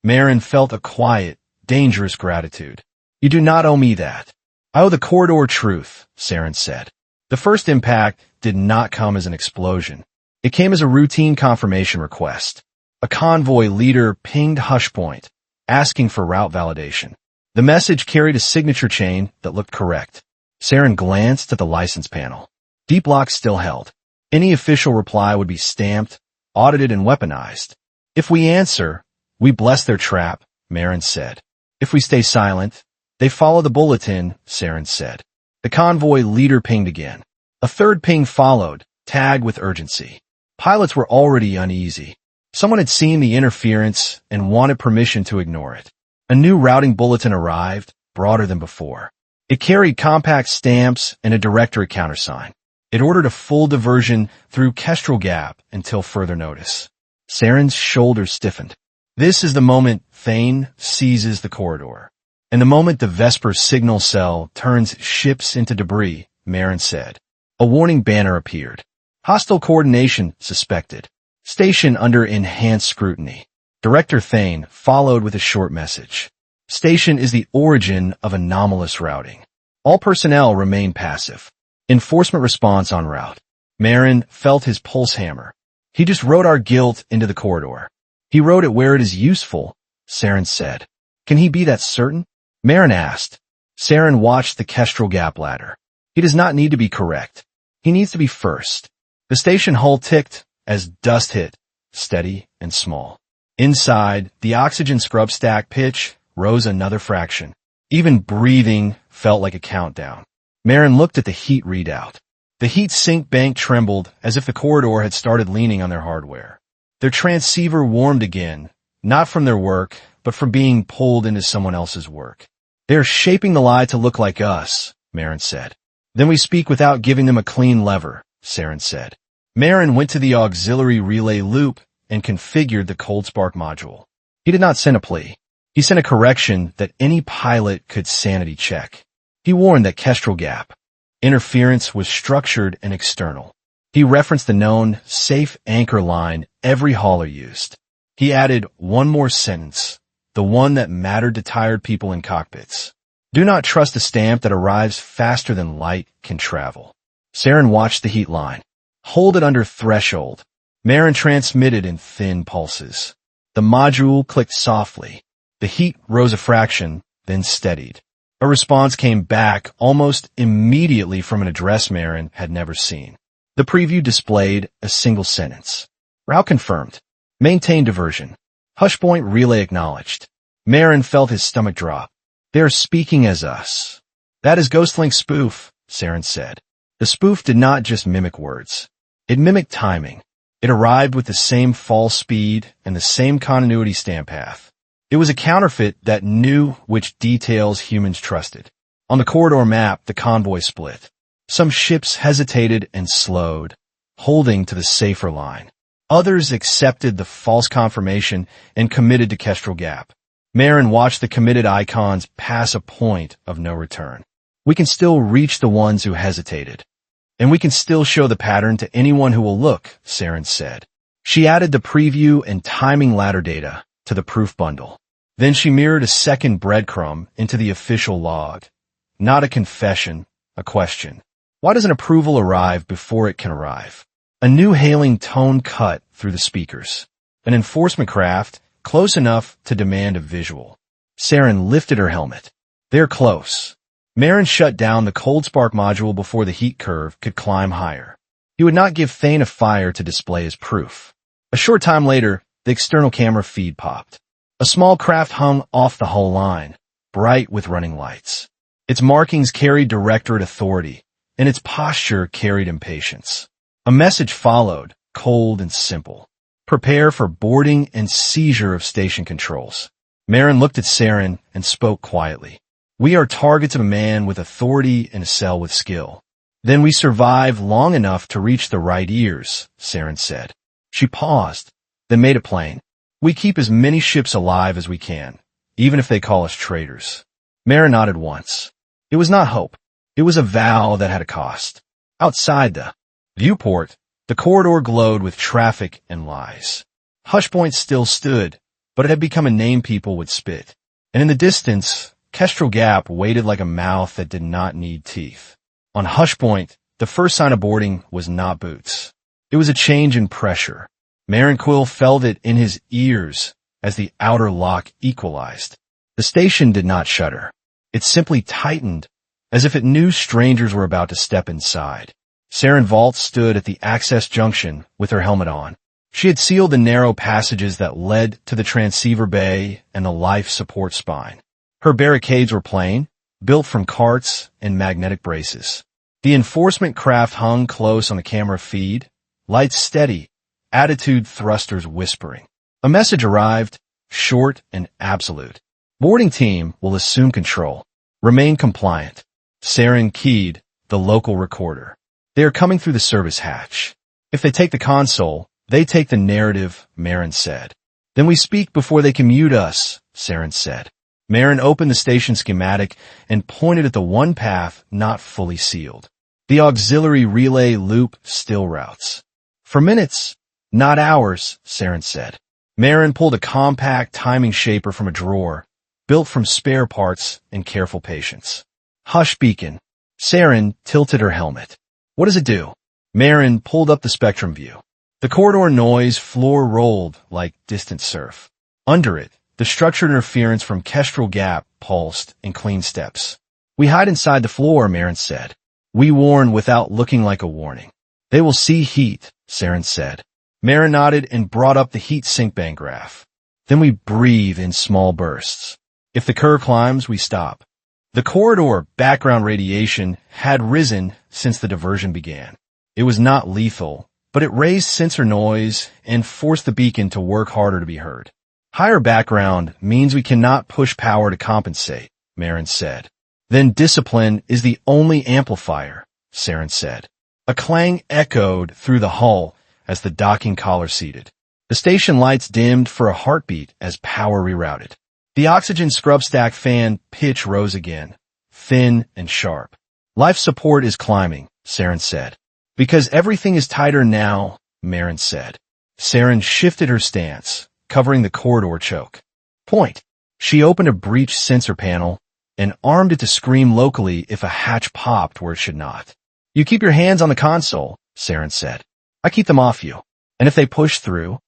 Maren felt a quiet, dangerous gratitude. You do not owe me that. I owe the corridor truth, Seryn said. The first impact did not come as an explosion. It came as a routine confirmation request. A convoy leader pinged Hushpoint, asking for route validation. The message carried a signature chain that looked correct. Seryn glanced at the license panel. Deep lock still held. Any official reply would be stamped, audited, and weaponized. If we answer, we bless their trap, Maren said. If we stay silent, they follow the bulletin, Seryn said. The convoy leader pinged again. A third ping followed, tagged with urgency. Pilots were already uneasy. Someone had seen the interference and wanted permission to ignore it. A new routing bulletin arrived, broader than before. It carried compact stamps and a directorate countersign. It ordered a full diversion through Kestrel Gap until further notice. Seryn's shoulders stiffened. This is the moment Thane seizes the corridor. And the moment the Vesper Signal Cell turns ships into debris, Maren said. A warning banner appeared. Hostile coordination suspected. Station under enhanced scrutiny. Director Thane followed with a short message. Station is the origin of anomalous routing. All personnel remain passive. Enforcement response en route. Maren felt his pulse hammer. He just wrote our guilt into the corridor. He wrote it where it is useful, Seryn said. Can he be that certain? Maren asked. Seryn watched the Kestrel Gap ladder. He does not need to be correct. He needs to be first. The station hull ticked as dust hit, steady and small. Inside, the oxygen scrub stack pitch rose another fraction. Even breathing felt like a countdown. Maren looked at the heat readout. The heat sink bank trembled as if the corridor had started leaning on their hardware. Their transceiver warmed again, not from their work, but from being pulled into someone else's work. "They're shaping the lie to look like us," Maren said. "Then we speak without giving them a clean lever," Seryn said. Maren went to the auxiliary relay loop and configured the cold spark module. He did not send a plea. He sent a correction that any pilot could sanity check. He warned that Kestrel Gap interference was structured and external. He referenced the known safe anchor line every hauler used. He added one more sentence, the one that mattered to tired people in cockpits. "Do not trust a stamp that arrives faster than light can travel." Seryn watched the heat line. "Hold it under threshold." Maren transmitted in thin pulses. The module clicked softly. The heat rose a fraction, then steadied. A response came back almost immediately from an address Maren had never seen. The preview displayed a single sentence. "Route confirmed. Maintain diversion. Hushpoint relay acknowledged." Maren felt his stomach drop. "They are speaking as us." "That is Ghostlink spoof," Seryn said. The spoof did not just mimic words. It mimicked timing. It arrived with the same fall speed and the same continuity stamp path. It was a counterfeit that knew which details humans trusted. On the corridor map, the convoy split. Some ships hesitated and slowed, holding to the safer line. Others accepted the false confirmation and committed to Kestrel Gap. Maren watched the committed icons pass a point of no return. "We can still reach the ones who hesitated. And we can still show the pattern to anyone who will look," Seryn said. She added the preview and timing ladder data to the proof bundle. Then she mirrored a second breadcrumb into the official log. Not a confession, a question. Why does an approval arrive before it can arrive? A new hailing tone cut through the speakers. An enforcement craft close enough to demand a visual. Seryn lifted her helmet. "They're close." Maren shut down the cold spark module before the heat curve could climb higher. He would not give Thane a fire to display as proof. A short time later, the external camera feed popped. A small craft hung off the hull line, bright with running lights. Its markings carried directorate authority, and its posture carried impatience. A message followed, cold and simple. "Prepare for boarding and seizure of station controls." Maren looked at Seryn and spoke quietly. "We are targets of a man with authority and a cell with skill. Then we survive long enough to reach the right ears," Seryn said. She paused, then made it plain. "We keep as many ships alive as we can, even if they call us traitors." Maren nodded once. It was not hope. It was a vow that had a cost. Outside the viewport, the corridor glowed with traffic and lies. Hushpoint still stood, but it had become a name people would spit. And in the distance, Kestrel Gap waited like a mouth that did not need teeth. On Hushpoint, the first sign of boarding was not boots. It was a change in pressure. Maren Quill felt it in his ears as the outer lock equalized. The station did not shudder. It simply tightened, as if it knew strangers were about to step inside. Seryn Valt stood at the access junction with her helmet on. She had sealed the narrow passages that led to the transceiver bay and the life support spine. Her barricades were plain, built from carts and magnetic braces. The enforcement craft hung close on the camera feed, lights steady, attitude thrusters whispering. A message arrived, short and absolute. "Boarding team will assume control. Remain compliant." Seryn keyed the local recorder. "They are coming through the service hatch. If they take the console, they take the narrative," Maren said. "Then we speak before they can mute us," Seryn said. Maren opened the station schematic and pointed at the one path not fully sealed. The auxiliary relay loop still routes. "For minutes, not hours," Seryn said. Maren pulled a compact timing shaper from a drawer, built from spare parts and careful patience. "Hush beacon." Seryn tilted her helmet. "What does it do?" Maren pulled up the spectrum view. The corridor noise floor rolled like distant surf. Under it, the structured interference from Kestrel Gap pulsed in clean steps. "We hide inside the floor," Maren said. "We warn without looking like a warning." "They will see heat," Seryn said. Maren nodded and brought up the heat sink bank graph. "Then we breathe in small bursts. If the curve climbs, we stop. The corridor background radiation had risen since the diversion began. It was not lethal, but it raised sensor noise and forced the beacon to work harder to be heard. Higher background means we cannot push power to compensate, Maren said. Then discipline is the only amplifier, Seryn said. A clang echoed through the hull as the docking collar seated. The station lights dimmed for a heartbeat as power rerouted. The oxygen scrub stack fan pitch rose again, thin and sharp. Life support is climbing, Seryn said. Because everything is tighter now, Maren said. Seryn shifted her stance, covering the corridor choke. Point. She opened a breech sensor panel and armed it to scream locally if a hatch popped where it should not. You keep your hands on the console, Seryn said. I keep them off you. And if they push through?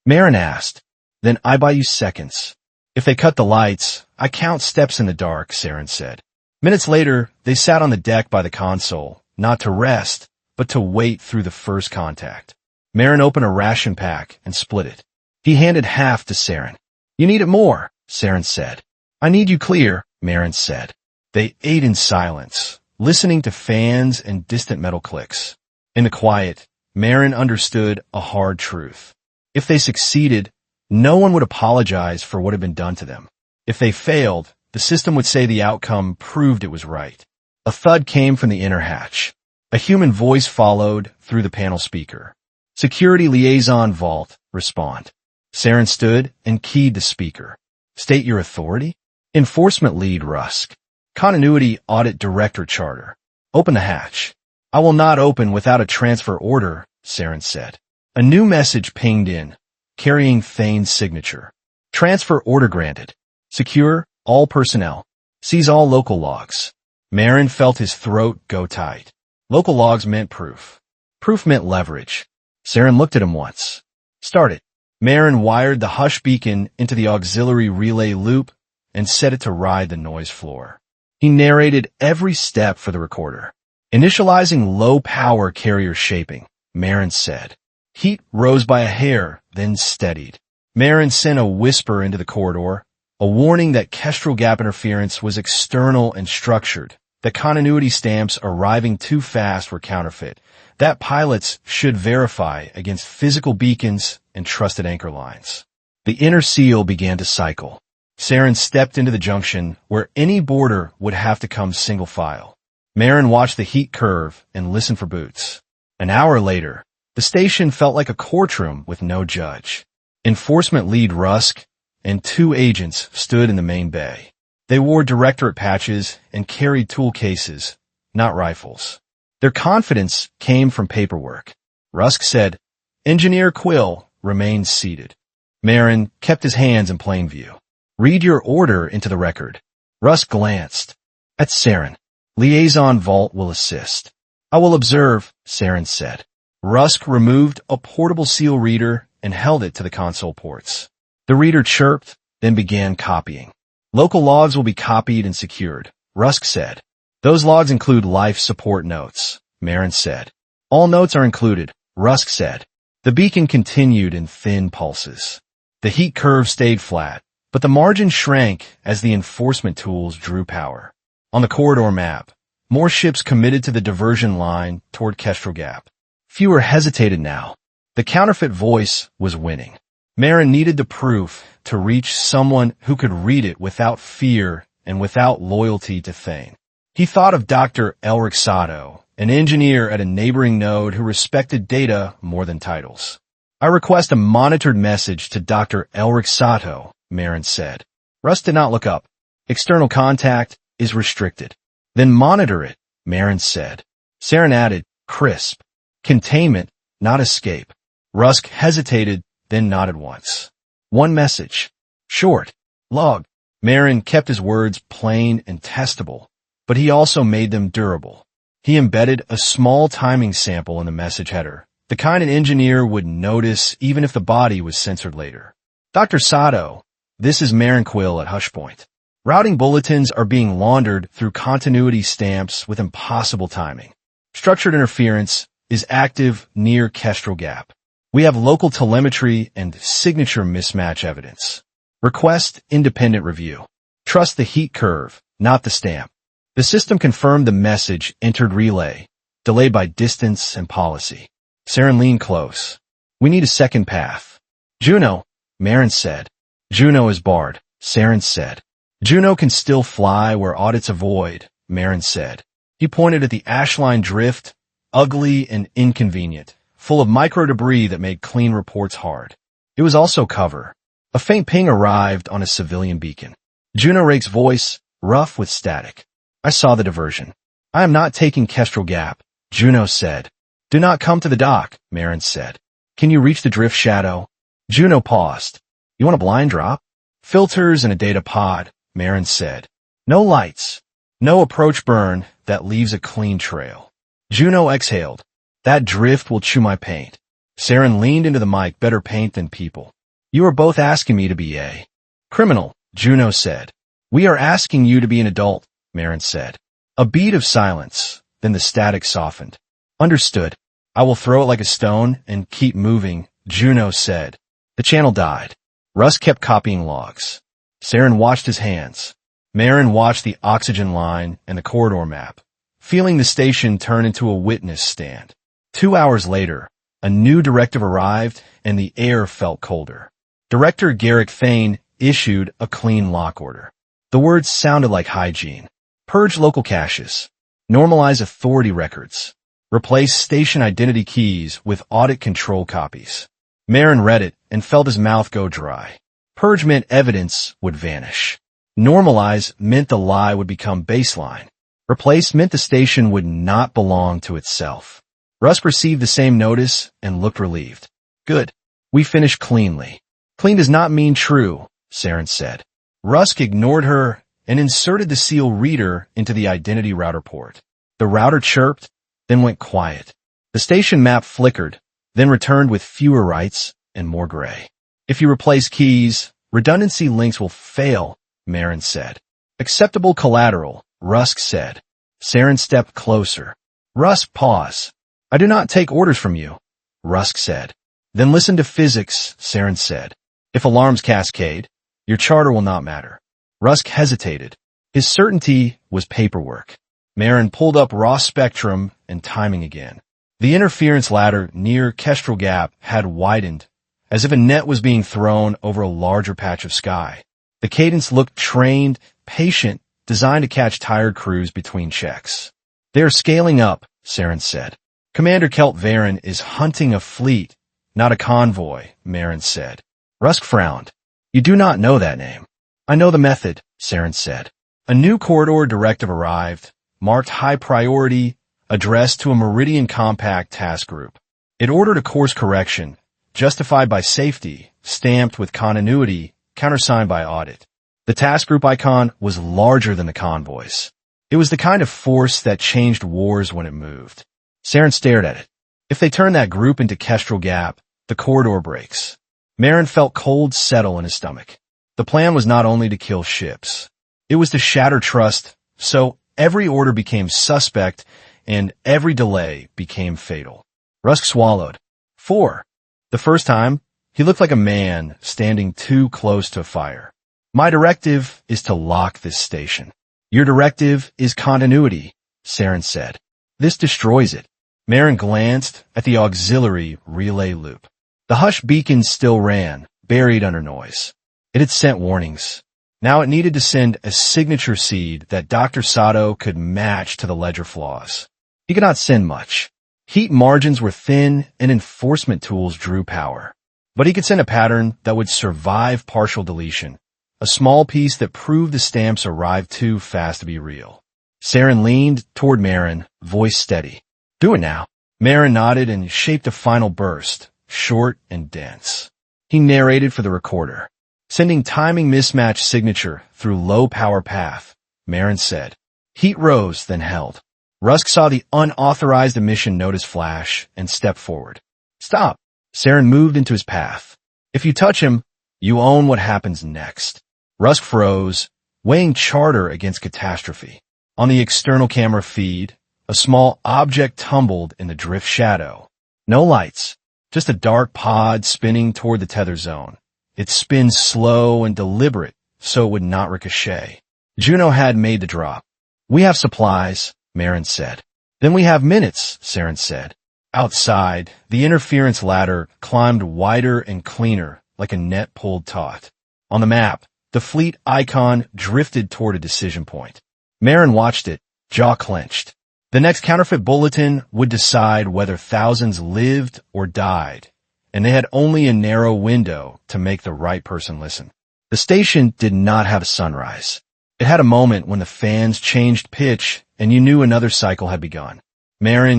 Maren asked. Then I buy you seconds. If they cut the lights, I count steps in the dark, Seryn said. Minutes later, they sat on the deck by the console, not to rest, but to wait through the first contact. Maren opened a ration pack and split it. He handed half to Seryn. You need it more, Seryn said. I need you clear, Maren said. They ate in silence, listening to fans and distant metal clicks. In the quiet, Maren understood a hard truth. If they succeeded, no one would apologize for what had been done to them. If they failed, the system would say the outcome proved it was right. A thud came from the inner hatch. A human voice followed through the panel speaker. Security Liaison Valt, respond. Seryn stood and keyed the speaker. State your authority? Enforcement Lead Rusk. Continuity Audit Director Charter. Open the hatch. I will not open without a transfer order, Seryn said. A new message pinged in, carrying Thane's signature. Transfer order granted. Secure all personnel. Seize all local logs. Maren felt his throat go tight. Local logs meant proof. Proof meant leverage. Seryn looked at him once. Start it. Maren wired the hush beacon into the auxiliary relay loop and set it to ride the noise floor. He narrated every step for the recorder. Initializing low-power carrier shaping, Maren said. Heat rose by a hair, then steadied. Maren sent a whisper into the corridor, a warning that Kestrel Gap interference was external and structured, that continuity stamps arriving too fast were counterfeit, that pilots should verify against physical beacons and trusted anchor lines. The inner seal began to cycle. Seryn stepped into the junction where any boarder would have to come single file. Maren watched the heat curve and listened for boots. An hour later, the station felt like a courtroom with no judge. Enforcement Lead Rusk and 2 agents stood in the main bay. They wore directorate patches and carried tool cases, not rifles. Their confidence came from paperwork. Rusk said, Engineer Quill remained seated. Maren kept his hands in plain view. Read your order into the record. Rusk glanced at Seryn. Liaison Valt will assist. I will observe, Seryn said. Rusk removed a portable seal reader and held it to the console ports. The reader chirped, then began copying. Local logs will be copied and secured, Rusk said. Those logs include life support notes, Maren said. All notes are included, Rusk said. The beacon continued in thin pulses. The heat curve stayed flat, but the margin shrank as the enforcement tools drew power. On the corridor map, more ships committed to the diversion line toward Kestrel Gap. Fewer hesitated now. The counterfeit voice was winning. Maren needed the proof to reach someone who could read it without fear and without loyalty to Thane. He thought of Dr. Elric Sato, an engineer at a neighboring node who respected data more than titles. I request a monitored message to Dr. Elric Sato, Maren said. Russ did not look up. External contact is restricted. Then monitor it, Maren said. Seryn added, crisp. Containment, not escape. Rusk hesitated, then nodded once. One message. Short. Log. Maren kept his words plain and testable, but he also made them durable. He embedded a small timing sample in the message header, the kind an engineer would notice even if the body was censored later. Dr. Sato, this is Maren Quill at Hushpoint. Routing bulletins are being laundered through continuity stamps with impossible timing. Structured interference is active near Kestrel Gap. We have local telemetry and signature mismatch evidence. Request independent review. Trust the heat curve, not the stamp. The system confirmed the message entered relay, delayed by distance and policy. Seryn leaned close. We need a second path. Juno, Maren said. Juno is barred, Seryn said. Juno can still fly where audits avoid, Maren said. He pointed at the ashline drift, ugly and inconvenient, full of micro debris that made clean reports hard. It was also cover. A faint ping arrived on a civilian beacon. Juno Rake's voice, rough with static. I saw the diversion. I am not taking Kestrel Gap, Juno said. Do not come to the dock, Maren said. Can you reach the drift shadow? Juno paused. You want a blind drop? Filters and a data pod, Maren said. No lights. No approach burn that leaves a clean trail. Juno exhaled. That drift will chew my paint. Seryn leaned into the mic. Better paint than people. You are both asking me to be a criminal, Juno said. We are asking you to be an adult, Maren said. A beat of silence, then the static softened. Understood. I will throw it like a stone and keep moving, Juno said. The channel died. Russ kept copying logs. Seryn watched his hands. Maren watched the oxygen line and the corridor map, feeling the station turn into a witness stand. 2 hours later, a new directive arrived and the air felt colder. Director Garrick Thane issued a clean lock order. The words sounded like hygiene. Purge local caches. Normalize authority records. Replace station identity keys with audit control copies. Maren read it and felt his mouth go dry. Purge meant evidence would vanish. Normalize meant the lie would become baseline. Replace meant the station would not belong to itself. Rusk received the same notice and looked relieved. Good. We finished cleanly. Clean does not mean true, Seryn said. Rusk ignored her and inserted the seal reader into the identity router port. The router chirped, then went quiet. The station map flickered, then returned with fewer writes and more gray. If you replace keys, redundancy links will fail, Maren said. Acceptable collateral, Rusk said. Seryn stepped closer. Rusk, pause. I do not take orders from you, Rusk said. Then listen to physics, Seryn said. If alarms cascade, your charter will not matter. Rusk hesitated. His certainty was paperwork. Maren pulled up raw spectrum and timing again. The interference ladder near Kestrel Gap had widened, as if a net was being thrown over a larger patch of sky. The cadence looked trained, patient, designed to catch tired crews between checks. They are scaling up, Seryn said. Commander Kelt Varen is hunting a fleet, not a convoy, Maren said. Rusk frowned. You do not know that name. I know the method, Seryn said. A new corridor directive arrived, marked high priority, addressed to a Meridian compact task group. It ordered a course correction, justified by safety, stamped with continuity, countersigned by audit. The task group icon was larger than the convoys. It was the kind of force that changed wars when it moved. Seryn stared at it. If they turn that group into Kestrel Gap, the corridor breaks. Maren felt cold settle in his stomach. The plan was not only to kill ships. It was to shatter trust, so every order became suspect and every delay became fatal. Rusk swallowed. 4. The first time, he looked like a man standing too close to a fire. My directive is to lock this station. Your directive is continuity, Seryn said. This destroys it. Maren glanced at the auxiliary relay loop. The hush beacon still ran, buried under noise. It had sent warnings. Now it needed to send a signature seed that Dr. Sato could match to the ledger flaws. He could not send much. Heat margins were thin and enforcement tools drew power. But he could send a pattern that would survive partial deletion, a small piece that proved the stamps arrived too fast to be real. Seryn leaned toward Maren, voice steady. Do it now. Maren nodded and shaped a final burst, short and dense. He narrated for the recorder. Sending timing mismatch signature through low power path, Maren said. Heat rose, then held. Rusk saw the unauthorized emission notice flash and stepped forward. Stop. Seryn moved into his path. If you touch him, you own what happens next. Rusk froze, weighing charter against catastrophe. On the external camera feed, a small object tumbled in the drift shadow. No lights, just a dark pod spinning toward the tether zone. It spins slow and deliberate, so it would not ricochet. Juno had made the drop. "We have supplies," Maren said. "Then we have minutes," Seryn said. Outside, the interference ladder climbed wider and cleaner, like a net pulled taut. On the map, the fleet icon drifted toward a decision point. Maren watched it, jaw clenched. The next counterfeit bulletin would decide whether thousands lived or died, and they had only a narrow window to make the right person listen. The station did not have a sunrise. It had a moment when the fans changed pitch and you knew another cycle had begun.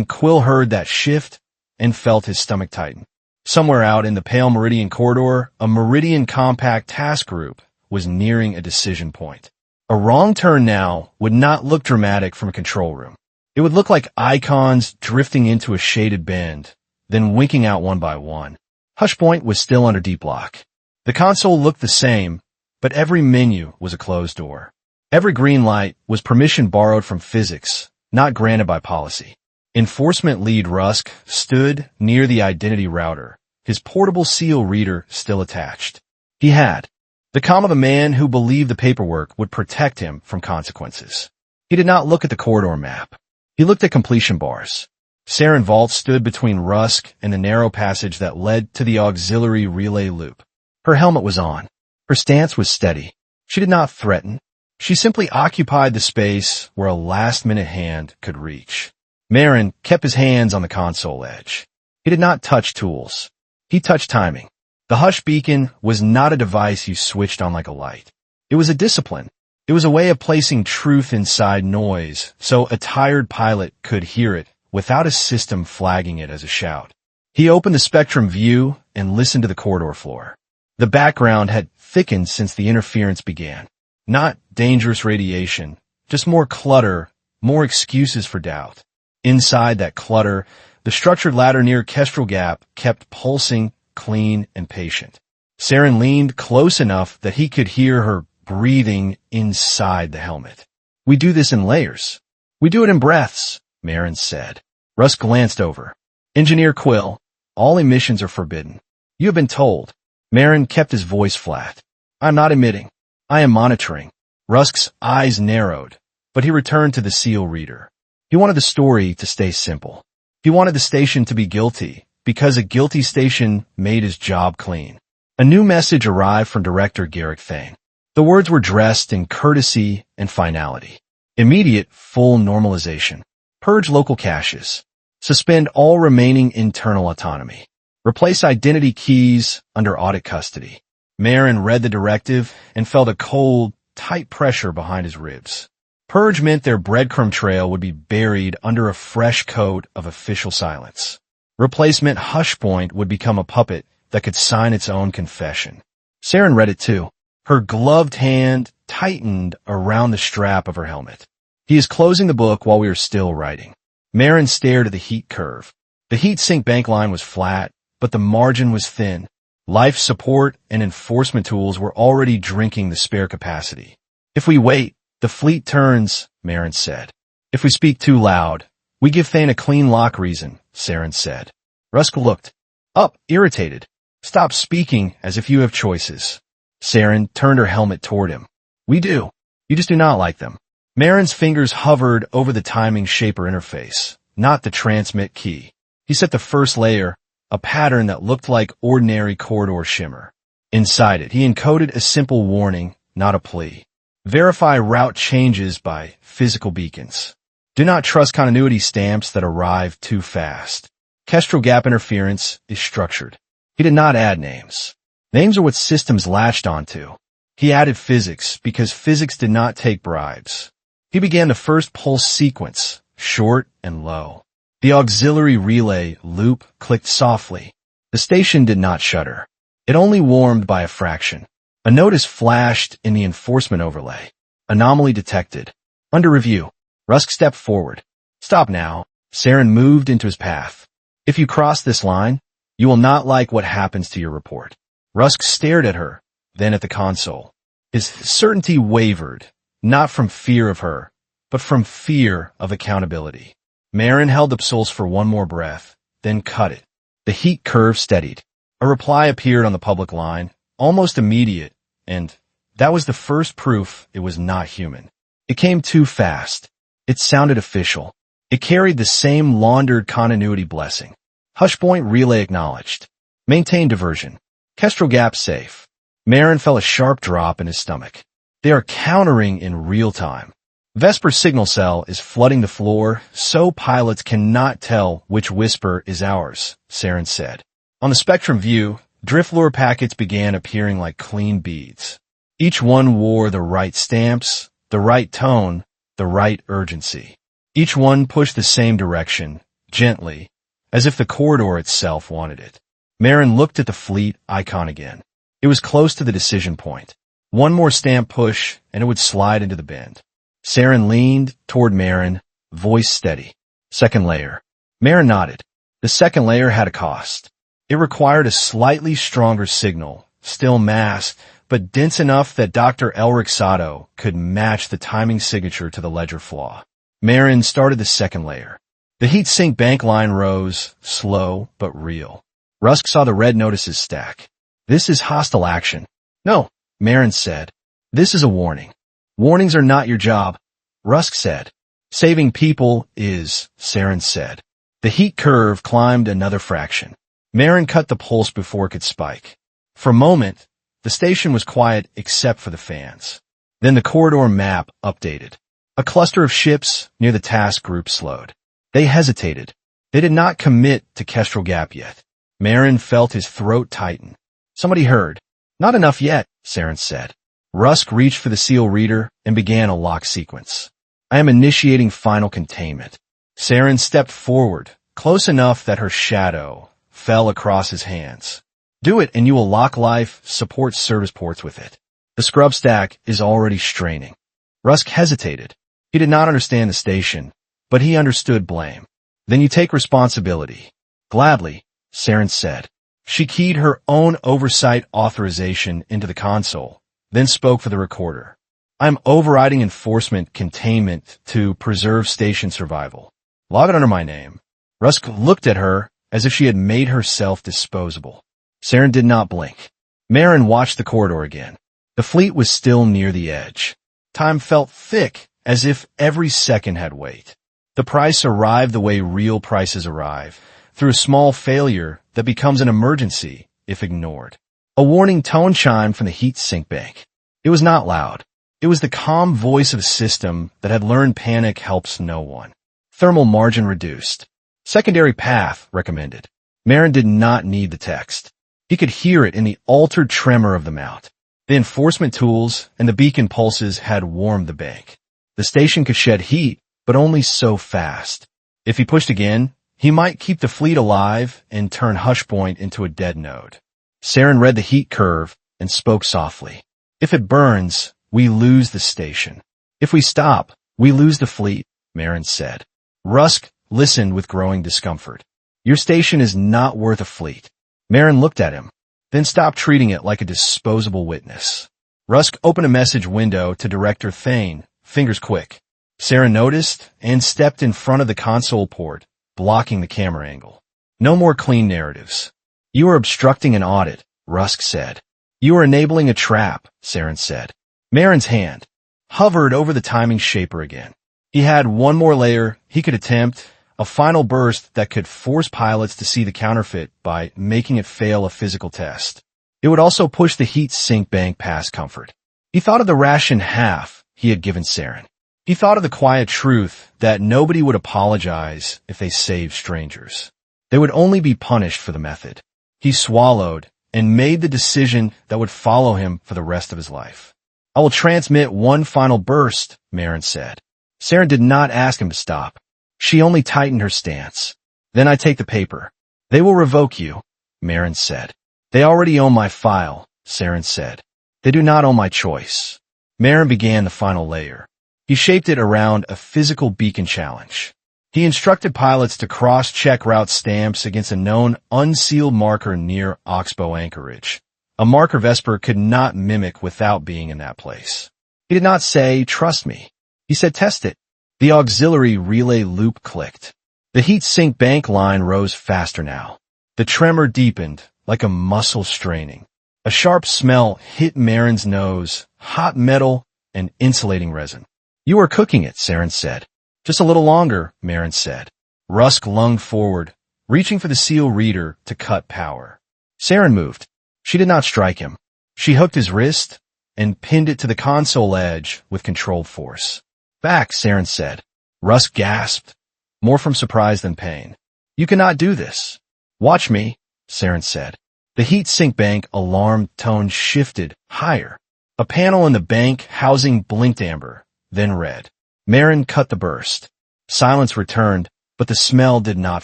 Quill heard that shift and felt his stomach tighten. Somewhere out in the pale Meridian corridor, a Meridian compact task group was nearing a decision point. A wrong turn now would not look dramatic from a control room. It would look like icons drifting into a shaded bend, then winking out one by one. Hushpoint was still under deep lock. The console looked the same, but every menu was a closed door. Every green light was permission borrowed from physics, not granted by policy. Enforcement lead Rusk stood near the identity router, his portable seal reader still attached. He had the calm of a man who believed the paperwork would protect him from consequences. He did not look at the corridor map. He looked at completion bars. Seryn Valt stood between Rusk and the narrow passage that led to the auxiliary relay loop. Her helmet was on. Her stance was steady. She did not threaten. She simply occupied the space where a last-minute hand could reach. Maren kept his hands on the console edge. He did not touch tools. He touched timing. The hush beacon was not a device you switched on like a light. It was a discipline. It was a way of placing truth inside noise, so a tired pilot could hear it without a system flagging it as a shout. He opened the spectrum view and listened to the corridor floor. The background had thickened since the interference began. Not dangerous radiation, just more clutter, more excuses for doubt. Inside that clutter, the structured ladder near Kestrel Gap kept pulsing, clean, and patient. Seryn leaned close enough that he could hear her breathing inside the helmet. "We do this in layers. We do it in breaths," Maren said. Rusk glanced over. "Engineer Quill, all emissions are forbidden. You have been told." Maren kept his voice flat. "I'm not emitting. I am monitoring." Rusk's eyes narrowed, but he returned to the seal reader. He wanted the story to stay simple. He wanted the station to be guilty, because a guilty station made his job clean. A new message arrived from Director Garrick Thane. The words were dressed in courtesy and finality. Immediate, full normalization. Purge local caches. Suspend all remaining internal autonomy. Replace identity keys under audit custody. Maren read the directive and felt a cold, tight pressure behind his ribs. Purge meant their breadcrumb trail would be buried under a fresh coat of official silence. Replacement Hushpoint would become a puppet that could sign its own confession. Seryn read it too. Her gloved hand tightened around the strap of her helmet. "He is closing the book while we are still writing." Maren stared at the heat curve. The heat sink bank line was flat, but the margin was thin. Life support and enforcement tools were already drinking the spare capacity. "If we wait, the fleet turns," Maren said. "If we speak too loud, we give Thane a clean lock reason," Seryn said. Rusk looked up, irritated. "Stop speaking as if you have choices." Seryn turned her helmet toward him. "We do. You just do not like them." Maren's fingers hovered over the timing shaper interface, not the transmit key. He set the first layer, a pattern that looked like ordinary corridor shimmer. Inside it, he encoded a simple warning, not a plea. Verify route changes by physical beacons. Do not trust continuity stamps that arrive too fast. Kestrel Gap interference is structured. He did not add names. Names are what systems latched onto. He added physics because physics did not take bribes. He began the first pulse sequence, short and low. The auxiliary relay loop clicked softly. The station did not shudder. It only warmed by a fraction. A notice flashed in the enforcement overlay. Anomaly detected. Under review. Rusk stepped forward. "Stop now." Seryn moved into his path. "If you cross this line, you will not like what happens to your report." Rusk stared at her, then at the console. His certainty wavered, not from fear of her, but from fear of accountability. Maren held the pulse for one more breath, then cut it. The heat curve steadied. A reply appeared on the public line, almost immediate, and That was the first proof it was not human. It came too fast. It sounded official. It carried the same laundered continuity blessing. Hushpoint relay acknowledged. Maintain diversion. Kestrel Gap safe. Maren felt a sharp drop in his stomach. They are countering in real time. Vesper Signal Cell is flooding the floor, so pilots cannot tell which whisper is ours, Seryn said. On the spectrum view, Driftlure packets began appearing like clean beads. Each one wore the right stamps, the right tone, the right urgency. Each one pushed the same direction, gently, as if the corridor itself wanted it. Maren looked at the fleet icon again. It was close to the decision point. One more stamp push, and it would slide into the bend. Seryn leaned toward Maren, voice steady. Second layer. Maren nodded. The second layer had a cost. It required a slightly stronger signal, still masked, but dense enough that Dr. Elric Sato could match the timing signature to the ledger flaw. Maren started the second layer. The heat sink bank line rose, slow but real. Rusk saw the red notices stack. This is hostile action. No, Maren said. This is a warning. Warnings are not your job, Rusk said. Saving people is, Seryn said. The heat curve climbed another fraction. Maren cut the pulse before it could spike. For a moment, the station was quiet except for the fans. Then the corridor map updated. A cluster of ships near the task group slowed. They hesitated. They did not commit to Kestrel Gap yet. Maren felt his throat tighten. Somebody heard. Not enough yet, Seryn said. Rusk reached for the seal reader and began a lock sequence. I am initiating final containment. Seryn stepped forward, close enough that her shadow fell across his hands. Do it and you will lock life support service ports with it. The scrub stack is already straining. Rusk hesitated. He did not understand the station, but he understood blame. Then you take responsibility. Gladly, Seryn said. She keyed her own oversight authorization into the console, then spoke for the recorder. I'm overriding enforcement containment to preserve station survival. Log it under my name. Rusk looked at her as if she had made herself disposable. Seryn did not blink. Maren watched the corridor again. The fleet was still near the edge. Time felt thick, as if every second had weight. The price arrived the way real prices arrive, through a small failure that becomes an emergency if ignored. A warning tone chimed from the heat sink bank. It was not loud. It was the calm voice of a system that had learned panic helps no one. Thermal margin reduced. Secondary path recommended. Maren did not need the text. He could hear it in the altered tremor of the mount. The enforcement tools and the beacon pulses had warmed the bank. The station could shed heat, but only so fast. If he pushed again, he might keep the fleet alive and turn Hushpoint into a dead node. Seryn read the heat curve and spoke softly. If it burns, we lose the station. If we stop, we lose the fleet, Maren said. Rusk listened with growing discomfort. Your station is not worth a fleet. Maren looked at him, then stopped treating it like a disposable witness. Rusk opened a message window to Director Thane, fingers quick. Seryn noticed and stepped in front of the console port, blocking the camera angle. No more clean narratives. You are obstructing an audit, Rusk said. You are enabling a trap, Seryn said. Maren's hand hovered over the timing shaper again. He had one more layer he could attempt, a final burst that could force pilots to see the counterfeit by making it fail a physical test. It would also push the heat sink bank past comfort. He thought of the ration half he had given Seryn. He thought of the quiet truth that nobody would apologize if they saved strangers. They would only be punished for the method. He swallowed and made the decision that would follow him for the rest of his life. I will transmit one final burst, Maren said. Seryn did not ask him to stop. She only tightened her stance. Then I take the paper. They will revoke you, Maren said. They already own my file, Seryn said. They do not own my choice. Maren began the final layer. He shaped it around a physical beacon challenge. He instructed pilots to cross-check route stamps against a known unsealed marker near Oxbow Anchorage, a marker Vesper could not mimic without being in that place. He did not say, trust me. He said, test it. The auxiliary relay loop clicked. The heat sink bank line rose faster now. The tremor deepened, like a muscle straining. A sharp smell hit Maren's nose, hot metal and insulating resin. You are cooking it, Seryn said. Just a little longer, Maren said. Rusk lunged forward, reaching for the seal reader to cut power. Seryn moved. She did not strike him. She hooked his wrist and pinned it to the console edge with controlled force. Back, Seryn said. Rusk gasped, more from surprise than pain. You cannot do this. Watch me, Seryn said. The heat sink bank alarm tone shifted higher. A panel in the bank housing blinked amber, then red. Maren cut the burst. Silence returned, but the smell did not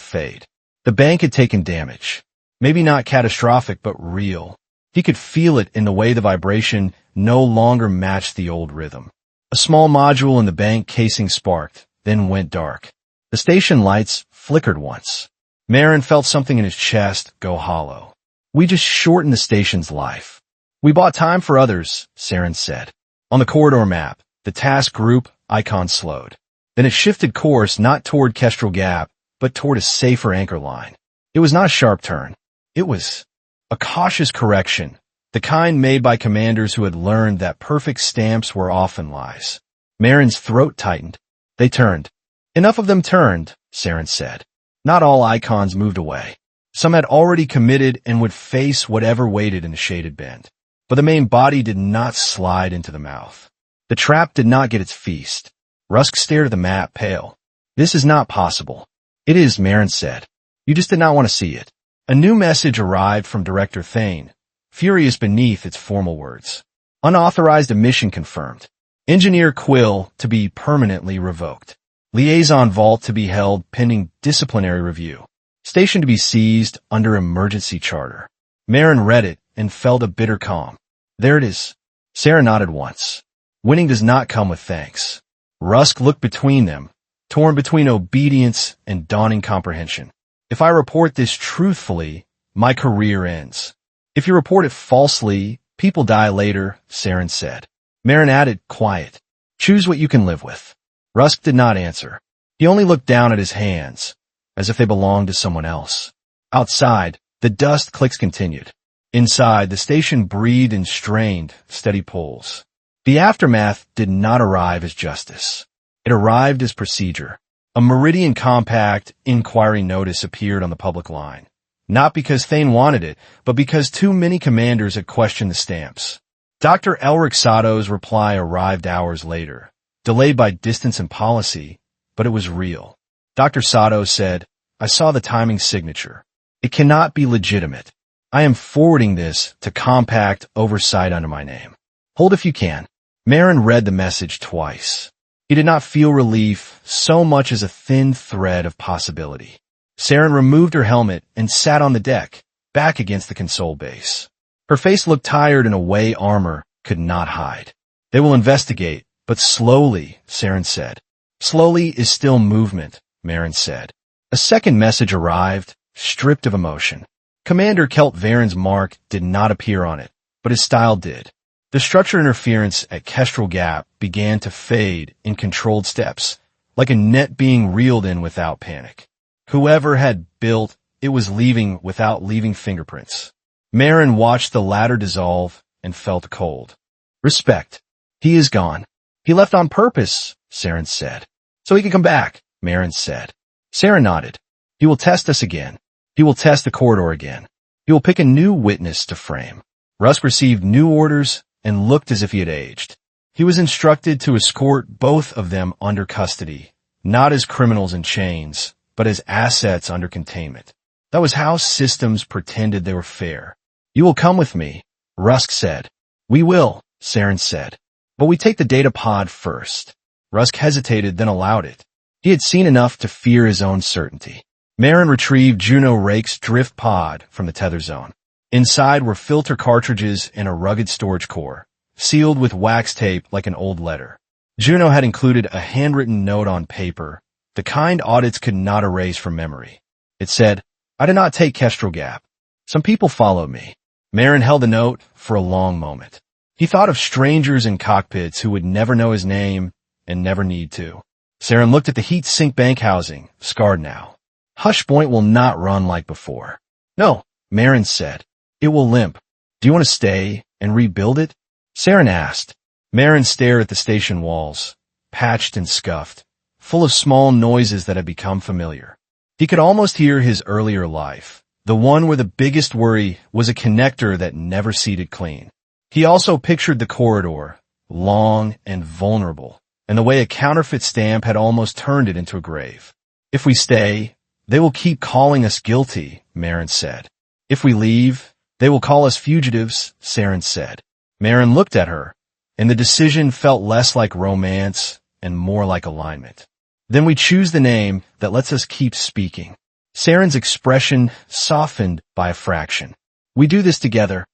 fade. The bank had taken damage. Maybe not catastrophic, but real. He could feel it in the way the vibration no longer matched the old rhythm. A small module in the bank casing sparked, then went dark. The station lights flickered once. Maren felt something in his chest go hollow. We just shortened the station's life. We bought time for others, Seryn said. On the corridor map, the task group icon slowed. Then it shifted course not toward Kestrel Gap, but toward a safer anchor line. It was not a sharp turn. It was a cautious correction, the kind made by commanders who had learned that perfect stamps were often lies. Maren's throat tightened. They turned. Enough of them turned, Seryn said. Not all icons moved away. Some had already committed and would face whatever waited in the shaded bend. But the main body did not slide into the mouth. The trap did not get its feast. Rusk stared at the map, pale. This is not possible. It is, Maren said. You just did not want to see it. A new message arrived from Director Thane, furious beneath its formal words. Unauthorized emission confirmed. Engineer Quill to be permanently revoked. Liaison Valt to be held pending disciplinary review. Station to be seized under emergency charter. Maren read it and felt a bitter calm. There it is. Seryn nodded once. Winning does not come with thanks. Rusk looked between them, torn between obedience and dawning comprehension. If I report this truthfully, my career ends. If you report it falsely, people die later, Seryn said. Maren added, quiet. Choose what you can live with. Rusk did not answer. He only looked down at his hands, as if they belonged to someone else. Outside, the dust clicks continued. Inside, the station breathed in strained, steady pulls. The aftermath did not arrive as justice. It arrived as procedure. A Meridian compact inquiry notice appeared on the public line. Not because Thane wanted it, but because too many commanders had questioned the stamps. Dr. Elric Sato's reply arrived hours later, delayed by distance and policy, but it was real. Dr. Sato said, I saw the timing signature. It cannot be legitimate. I am forwarding this to compact oversight under my name. Hold if you can. Maren read the message twice. He did not feel relief so much as a thin thread of possibility. Seryn removed her helmet and sat on the deck, back against the console base. Her face looked tired in a way armor could not hide. They will investigate, but slowly, Seryn said. Slowly is still movement, Maren said. A second message arrived, stripped of emotion. Commander Kelt Varen's mark did not appear on it, but his style did. The structure interference at Kestrel Gap began to fade in controlled steps, like a net being reeled in without panic. Whoever had built it was leaving without leaving fingerprints. Maren watched the ladder dissolve and felt cold. Respect. He is gone. He left on purpose, Seryn said. So he can come back, Maren said. Seryn nodded. He will test us again. He will test the corridor again. He will pick a new witness to frame. Rusk received new orders and looked as if he had aged. He was instructed to escort both of them under custody, not as criminals in chains, but as assets under containment. That was how systems pretended they were fair. You will come with me, Rusk said. We will, Seryn said. But we take the data pod first. Rusk hesitated, then allowed it. He had seen enough to fear his own certainty. Maren retrieved Juno Rake's drift pod from the tether zone. Inside were filter cartridges and a rugged storage core, sealed with wax tape like an old letter. Juno had included a handwritten note on paper, the kind audits could not erase from memory. It said, I did not take Kestrel Gap. Some people followed me. Maren held the note for a long moment. He thought of strangers in cockpits who would never know his name and never need to. Seryn looked at the heat sink bank housing, scarred now. Hush Point will not run like before. No, Maren said. It will limp. Do you want to stay and rebuild it? Seryn asked. Maren stared at the station walls, patched and scuffed, full of small noises that had become familiar. He could almost hear his earlier life, the one where the biggest worry was a connector that never seated clean. He also pictured the corridor, long and vulnerable, and the way a counterfeit stamp had almost turned it into a grave. If we stay, they will keep calling us guilty, Maren said. If we leave, they will call us fugitives, Seryn said. Maren looked at her, and the decision felt less like romance and more like alignment. Then we choose the name that lets us keep speaking. Seryn's expression softened by a fraction. We do this together.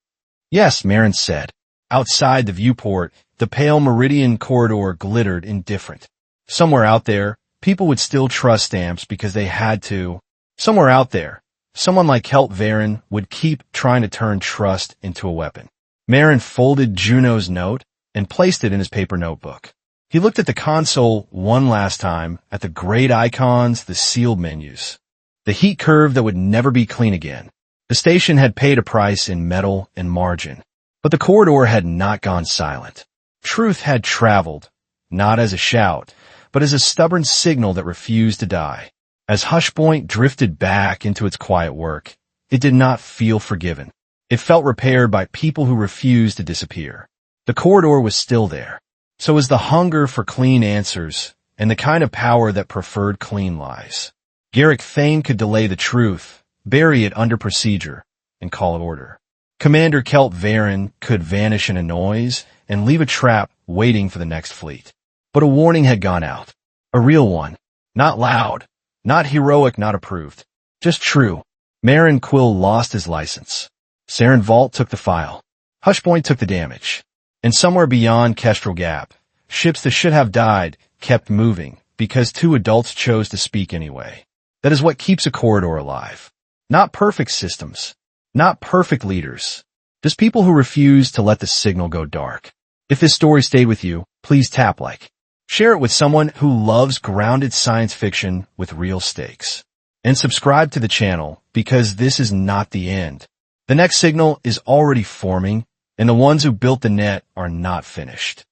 Yes, Maren said. Outside the viewport, the pale Meridian corridor glittered indifferent. Somewhere out there, people would still trust stamps because they had to. Somewhere out there, someone like Varen would keep trying to turn trust into a weapon. Maren folded Juno's note and placed it in his paper notebook. He looked at the console one last time, at the great icons, the sealed menus, the heat curve that would never be clean again. The station had paid a price in metal and margin, but the corridor had not gone silent. Truth had traveled, not as a shout, but as a stubborn signal that refused to die. As Hushpoint drifted back into its quiet work, it did not feel forgiven. It felt repaired by people who refused to disappear. The corridor was still there. So was the hunger for clean answers and the kind of power that preferred clean lies. Garrick Thane could delay the truth, bury it under procedure, and call it order. Commander Varen could vanish in a noise and leave a trap waiting for the next fleet. But a warning had gone out. A real one. Not loud. Not heroic, not approved. Just true. Maren Quill lost his license. Seryn Valt took the file. Hushpoint took the damage. And somewhere beyond Kestrel Gap, ships that should have died kept moving because two adults chose to speak anyway. That is what keeps a corridor alive. Not perfect systems. Not perfect leaders. Just people who refuse to let the signal go dark. If this story stayed with you, please tap like. Share it with someone who loves grounded science fiction with real stakes. And subscribe to the channel because this is not the end. The next signal is already forming, and the ones who built the net are not finished.